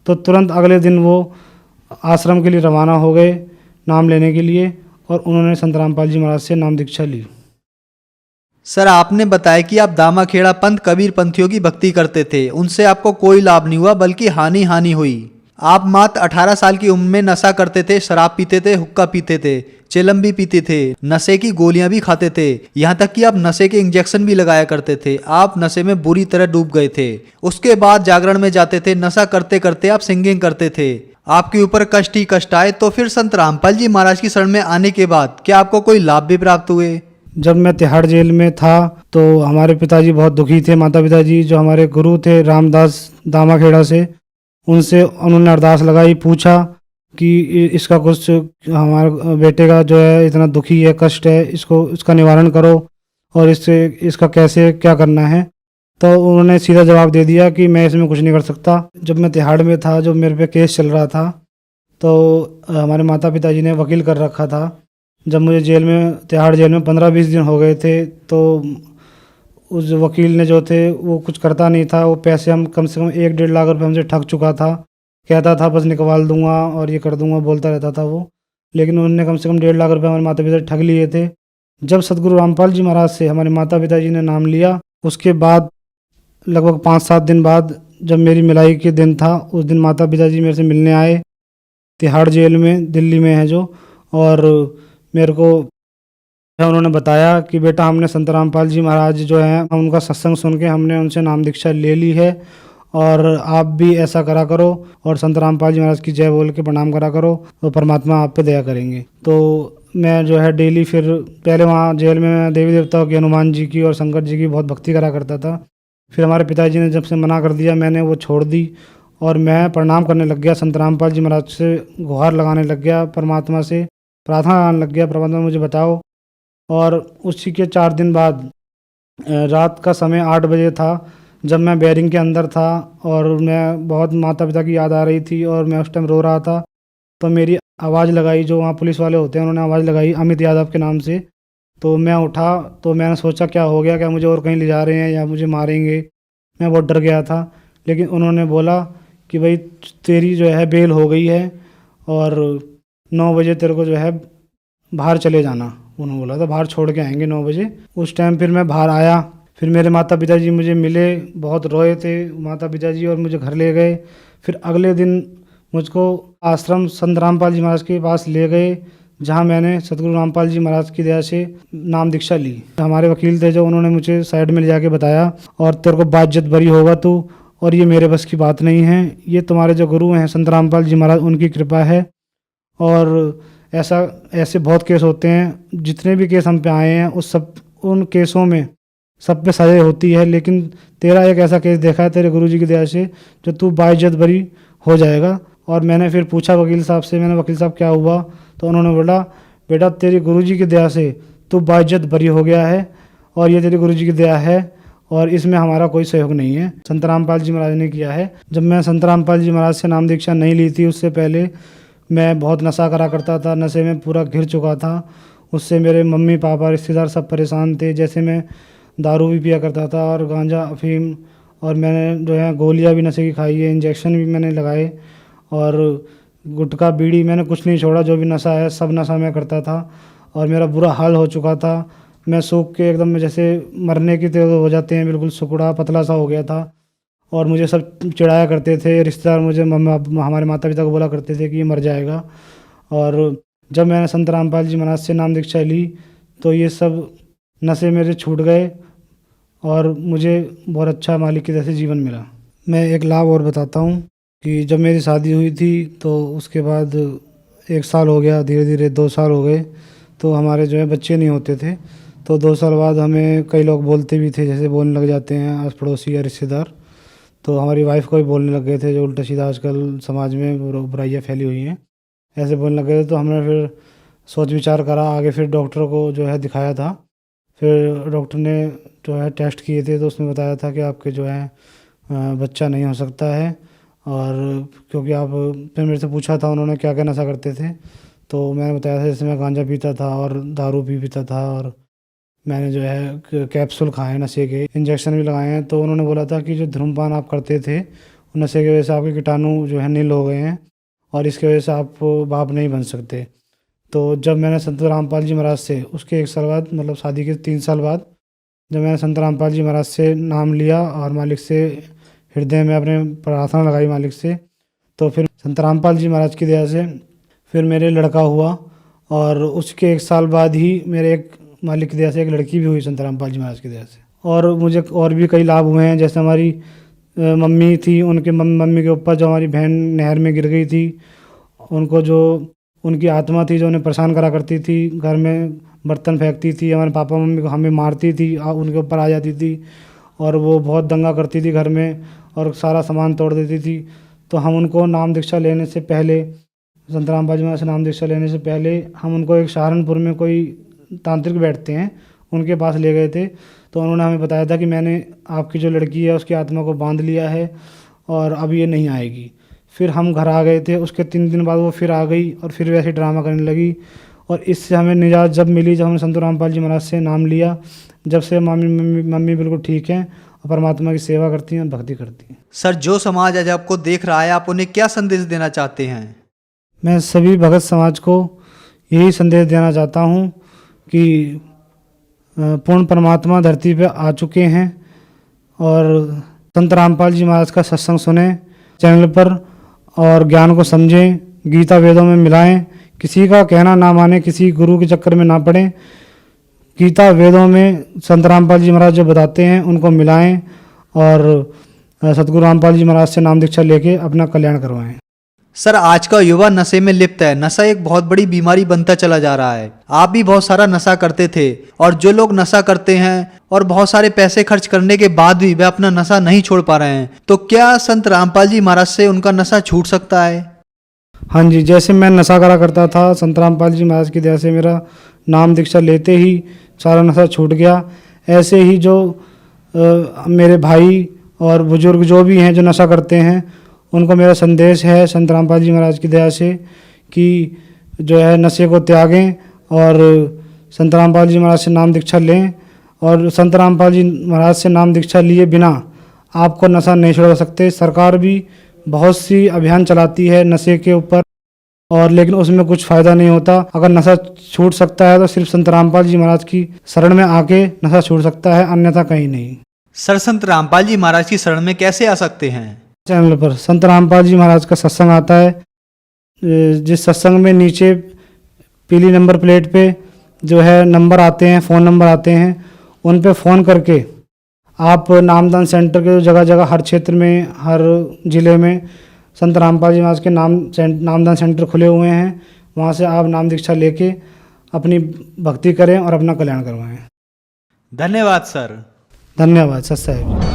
तो तुरंत अगले दिन वो आश्रम के लिए रवाना हो गए नाम लेने के लिए, और उन्होंने संत रामपाल जी महाराज से नाम दीक्षा ली। सर आपने बताया कि आप दामाखेड़ा पंथ कबीर पंथियों की भक्ति करते थे, उनसे आपको कोई लाभ नहीं हुआ बल्कि हानि हुई। आप मात्र 18 साल की उम्र में नशा करते थे, शराब पीते थे, हुक्का पीते थे, चिलम भी पीते थे, नशे की गोलियां भी खाते थे, यहाँ तक कि आप नशे के इंजेक्शन भी लगाया करते थे। आप नशे में बुरी तरह डूब गए थे। उसके बाद जागरण में जाते थे, नशा करते करते आप सिंगिंग करते थे। आपके ऊपर कष्ट ही कष्ट आए। तो फिर संत रामपाल जी महाराज की शरण में आने के बाद क्या आपको कोई लाभ भी प्राप्त हुए? जब मैं तिहाड़ जेल में था तो हमारे पिताजी बहुत दुखी थे, माता पिताजी जो हमारे गुरु थे रामदास दामाखेड़ा से, उनसे उन्होंने अरदास लगाई, पूछा कि इसका कुछ, हमारे बेटे का जो है इतना दुखी है, कष्ट है, इसका निवारण करो और इसका कैसे क्या करना है। तो उन्होंने सीधा जवाब दे दिया कि मैं इसमें कुछ नहीं कर सकता। जब मैं तिहाड़ में था, जो मेरे पे केस चल रहा था, तो हमारे माता पिताजी ने वकील कर रखा था। जब मुझे जेल में, तिहाड़ जेल में 15-20 दिन हो गए थे, तो उस वकील ने जो थे वो कुछ करता नहीं था। वो पैसे हम कम से कम 1-1.5 लाख रुपए हमसे ठग चुका था। कहता था बस निकलवा दूंगा और ये कर दूंगा, बोलता रहता था वो, लेकिन उन्होंने कम से कम 1.5 लाख रुपए हमारे माता पिता ठग लिए थे। जब सतगुरु रामपाल जी महाराज से हमारे माता पिताजी ने नाम लिया, उसके बाद लगभग 5-7 दिन बाद जब मेरी मिलाई के दिन था, उस दिन माता पिताजी मेरे से मिलने आए, तिहाड़ जेल में, दिल्ली में है जो, और मेरे को उन्होंने बताया कि बेटा हमने संत रामपाल जी महाराज जो हैं, उनका सत्संग सुन के हमने उनसे नाम दीक्षा ले ली है और आप भी ऐसा करा करो और संत रामपाल जी महाराज की जय बोल के प्रणाम करा करो, तो परमात्मा आप पे दया करेंगे। तो मैं जो है डेली, फिर पहले वहाँ जेल में मैं देवी देवताओं की, हनुमान जी की और शंकर जी की बहुत भक्ति करा करता था। फिर हमारे पिताजी ने जब से मना कर दिया, मैंने वो छोड़ दी और मैं प्रणाम करने लग गया, संत रामपाल जी महाराज से गुहार लगाने लग गया, परमात्मा से प्रार्थना लगाने लग गया, परमात्मा मुझे बचाओ। और उसी के 4 दिन बाद रात का समय 8 बजे था, जब मैं बैरिंग के अंदर था और मैं बहुत माता पिता की याद आ रही थी और मैं उस टाइम रो रहा था, तो मेरी आवाज़ लगाई, जो वहाँ पुलिस वाले होते हैं उन्होंने आवाज़ लगाई अमित यादव के नाम से। तो मैं उठा, तो मैंने सोचा क्या हो गया, क्या मुझे और कहीं ले जा रहे हैं या मुझे मारेंगे। मैं बहुत डर गया था, लेकिन उन्होंने बोला कि भाई तेरी जो है बेल हो गई है और 9 बजे तेरे को जो है बाहर चले जाना। उन्होंने बोला था बाहर छोड़ के आएंगे 9 बजे। उस टाइम फिर मैं बाहर आया, फिर मेरे माता पिताजी मुझे मिले, बहुत रोए थे माता पिताजी और मुझे घर ले गए। फिर अगले दिन मुझको आश्रम संत रामपाल जी महाराज के पास ले गए, जहाँ मैंने सतगुरु रामपाल जी महाराज की दया से नाम दीक्षा ली। हमारे वकील थे जो, उन्होंने मुझे साइड में ले जाके बताया और तेरे को बाज्यत बरी होगा तू, और ये मेरे बस की बात नहीं है, ये तुम्हारे जो गुरु हैं संत रामपाल जी महाराज, उनकी कृपा है। और ऐसे बहुत केस होते हैं, जितने भी केस हम पे आए हैं उन केसों में सब पे सजा होती है, लेकिन तेरा एक ऐसा केस देखा है तेरे गुरुजी की दया से जो तू बाइज्जत बरी हो जाएगा। और मैंने फिर पूछा वकील साहब से, मैंने वकील साहब क्या हुआ, तो उन्होंने बोला बेटा तेरी गुरुजी की दया से तू बाइज्जत बरी हो गया है और ये तेरी गुरुजी की दया है और इसमें हमारा कोई सहयोग नहीं है, संत रामपाल जी महाराज ने किया है। जब मैं संत रामपाल जी महाराज से नाम दीक्षा नहीं ली थी, उससे पहले मैं बहुत नशा करा करता था, नशे में पूरा घिर चुका था। उससे मेरे मम्मी पापा रिश्तेदार सब परेशान थे। जैसे मैं दारू भी पिया करता था और गांजा अफीम, और मैंने जो है गोलियां भी नशे की खाई है, इंजेक्शन भी मैंने लगाए और गुटखा बीड़ी मैंने कुछ नहीं छोड़ा, जो भी नशा है सब नशा मैं करता था और मेरा बुरा हाल हो चुका था। मैं सूख के एकदम जैसे मरने की तरह हो जाते हैं, बिल्कुल सुकुड़ा पतला सा हो गया था और मुझे सब चिढ़ाया करते थे रिश्तेदार, मुझे हमारे माता पिता को बोला करते थे कि ये मर जाएगा। और जब मैंने संत रामपाल जी महाराज से नाम दीक्षा ली तो ये सब नशे मेरे छूट गए और मुझे बहुत अच्छा मालिक की तरह से जीवन मिला। मैं एक लाभ और बताता हूँ कि जब मेरी शादी हुई थी तो उसके बाद 1 साल हो गया, धीरे धीरे 2 साल हो गए, तो हमारे जो है बच्चे नहीं होते थे। तो 2 साल बाद हमें कई लोग बोलते भी थे, जैसे बोलने लग जाते हैं आस पड़ोसी या रिश्तेदार। तो हमारी वाइफ को भी बोलने लग गए थे, जो उल्टा सीधा आजकल समाज में बुराइयाँ फैली हुई हैं, ऐसे बोलने लग गए थे। तो हमने फिर सोच विचार करा, आगे फिर डॉक्टर को जो है दिखाया था। फिर डॉक्टर ने जो है टेस्ट किए थे, तो उसने बताया था कि आपके जो है बच्चा नहीं हो सकता है। और क्योंकि आप फिर मेरे से पूछा था उन्होंने क्या क्या नशा करते थे, तो मैंने बताया था जैसे मैं गांजा पीता था और दारू भी पीता था, और मैंने जो है कैप्सूल खाए हैं नशे के, इंजेक्शन भी लगाए हैं। तो उन्होंने बोला था कि जो धूम्रपान आप करते थे नशे की वजह से आपके कीटाणु जो है नील हो गए हैं और इसकी वजह से आप बाप नहीं बन सकते। तो जब मैंने संत रामपाल जी महाराज से उसके 1 साल बाद, मतलब शादी के 3 साल बाद, जब मैंने संत रामपाल जी महाराज से नाम लिया और मालिक से हृदय में अपने प्रार्थना लगाई मालिक से, तो फिर संत रामपाल जी महाराज की दया से फिर मेरे लड़का हुआ। और उसके 1 साल बाद ही मेरे एक मालिक की दया से एक लड़की भी हुई संत रामपाल जी महाराज की दया से। और मुझे और भी कई लाभ हुए हैं, जैसे हमारी मम्मी थी, उनके मम्मी के ऊपर जो हमारी बहन नहर में गिर गई थी, उनको जो उनकी आत्मा थी जो उन्हें परेशान करा करती थी, घर में बर्तन फेंकती थी, हमारे पापा मम्मी को हमें मारती थी, उनके ऊपर आ जाती थी और वो बहुत दंगा करती थी घर में और सारा सामान तोड़ देती थी। तो हम उनको नाम दीक्षा लेने से पहले, संत रामपाल जी महाराज से नाम दीक्षा लेने से पहले, हम उनको एक सहारनपुर में कोई तांत्रिक बैठते हैं, उनके पास ले गए थे। तो उन्होंने हमें बताया था कि मैंने आपकी जो लड़की है उसकी आत्मा को बांध लिया है और अब ये नहीं आएगी। फिर हम घर आ गए थे, उसके 3 दिन बाद वो फिर आ गई और फिर वैसे ड्रामा करने लगी। और इससे हमें निजात जब मिली, जब हमने संत रामपाल जी महाराज से नाम लिया, जब से मम्मी बिल्कुल ठीक हैं और परमात्मा की सेवा करती हैं, भक्ति करती हैं। सर, जो समाज आज आपको देख रहा है, आप उन्हें क्या संदेश देना चाहते हैं? मैं सभी भगत समाज को यही संदेश देना चाहता हूँ कि पूर्ण परमात्मा धरती पे आ चुके हैं और संत रामपाल जी महाराज का सत्संग सुने चैनल पर और ज्ञान को समझें, गीता वेदों में मिलाएं, किसी का कहना ना माने, किसी गुरु के चक्कर में ना पड़ें। गीता वेदों में संत रामपाल जी महाराज जो बताते हैं उनको मिलाएं और सतगुरु रामपाल जी महाराज से नाम दीक्षा लेके अपना कल्याण करवाएं। सर, आज का युवा नशे में लिप्त है। नशा एक बहुत बड़ी बीमारी बनता चला जा रहा है। आप भी बहुत सारा नशा करते थे, और जो लोग नशा करते हैं और बहुत सारे पैसे खर्च करने के बाद भी वे अपना नशा नहीं छोड़ पा रहे हैं, तो क्या संत रामपाल जी महाराज से उनका नशा छूट सकता है? हाँ जी, जैसे मैं नशा करा करता था, संत रामपाल जी महाराज की दया से मेरा नाम दीक्षा लेते ही सारा नशा छूट गया। ऐसे ही जो मेरे भाई और बुजुर्ग जो भी हैं जो नशा करते हैं, उनको मेरा संदेश है संत रामपाल जी महाराज की दया से कि जो है नशे को त्यागें और संत रामपाल जी महाराज से नाम दीक्षा लें। और संत रामपाल जी महाराज से नाम दीक्षा लिए बिना आपको नशा नहीं छुड़वा सकते। सरकार भी बहुत सी अभियान चलाती है नशे के ऊपर, और लेकिन उसमें कुछ फ़ायदा नहीं होता। अगर नशा छूट सकता है तो सिर्फ संत रामपाल जी महाराज की शरण में आके नशा छूट सकता है, अन्यथा कहीं नहीं। सर, संत रामपाल जी महाराज की शरण में कैसे आ सकते हैं? चैनल पर संत रामपाल जी महाराज का सत्संग आता है, जिस सत्संग में नीचे पीली नंबर प्लेट पे जो है नंबर आते हैं, फ़ोन नंबर आते हैं, उन पे फ़ोन करके आप नामदान सेंटर के जगह जगह हर क्षेत्र में, हर ज़िले में संत रामपाल जी महाराज के नामदान सेंटर खुले हुए हैं, वहाँ से आप नाम दीक्षा लेके अपनी भक्ति करें और अपना कल्याण करवाएं। धन्यवाद सर। धन्यवाद सत साहिब।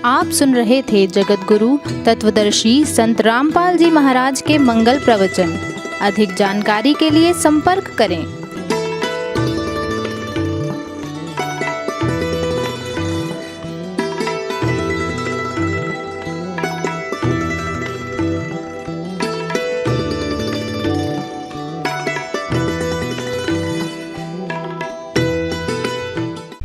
आप सुन रहे थे जगत गुरु तत्वदर्शी संत रामपाल जी महाराज के मंगल प्रवचन। अधिक जानकारी के लिए संपर्क करें।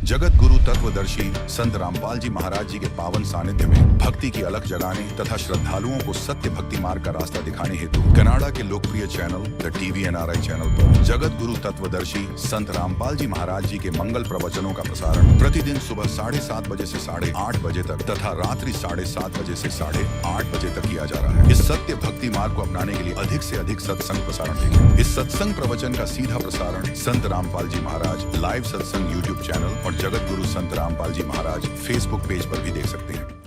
जगत गुरु तत्व तत्वदर्शी संत रामपाल जी महाराज जी के पावन सानिध्य में भक्ति की अलख जगाने तथा श्रद्धालुओं को सत्य भक्ति मार्ग का रास्ता दिखाने हेतु कनाडा के लोकप्रिय channel the TV NRI channel पर जगत गुरु तत्वदर्शी संत रामपाल जी महाराज जी के मंगल प्रवचनों का प्रसारण प्रतिदिन सुबह 7:30 बजे से 8:30 बजे तक तथा रात्रि 7:30 बजे से 8:30 बजे तक किया जा रहा है। इस सत्य भक्ति मार्ग को अपनाने के लिए अधिक से अधिक सत्संग प्रसारण देखें। इस सत्संग प्रवचन का सीधा प्रसारण संत रामपाल जी महाराज लाइव सत्संग YouTube चैनल और जगत गुरु संत रामपाल जी महाराज Facebook पेज पर भी देख सकते हैं।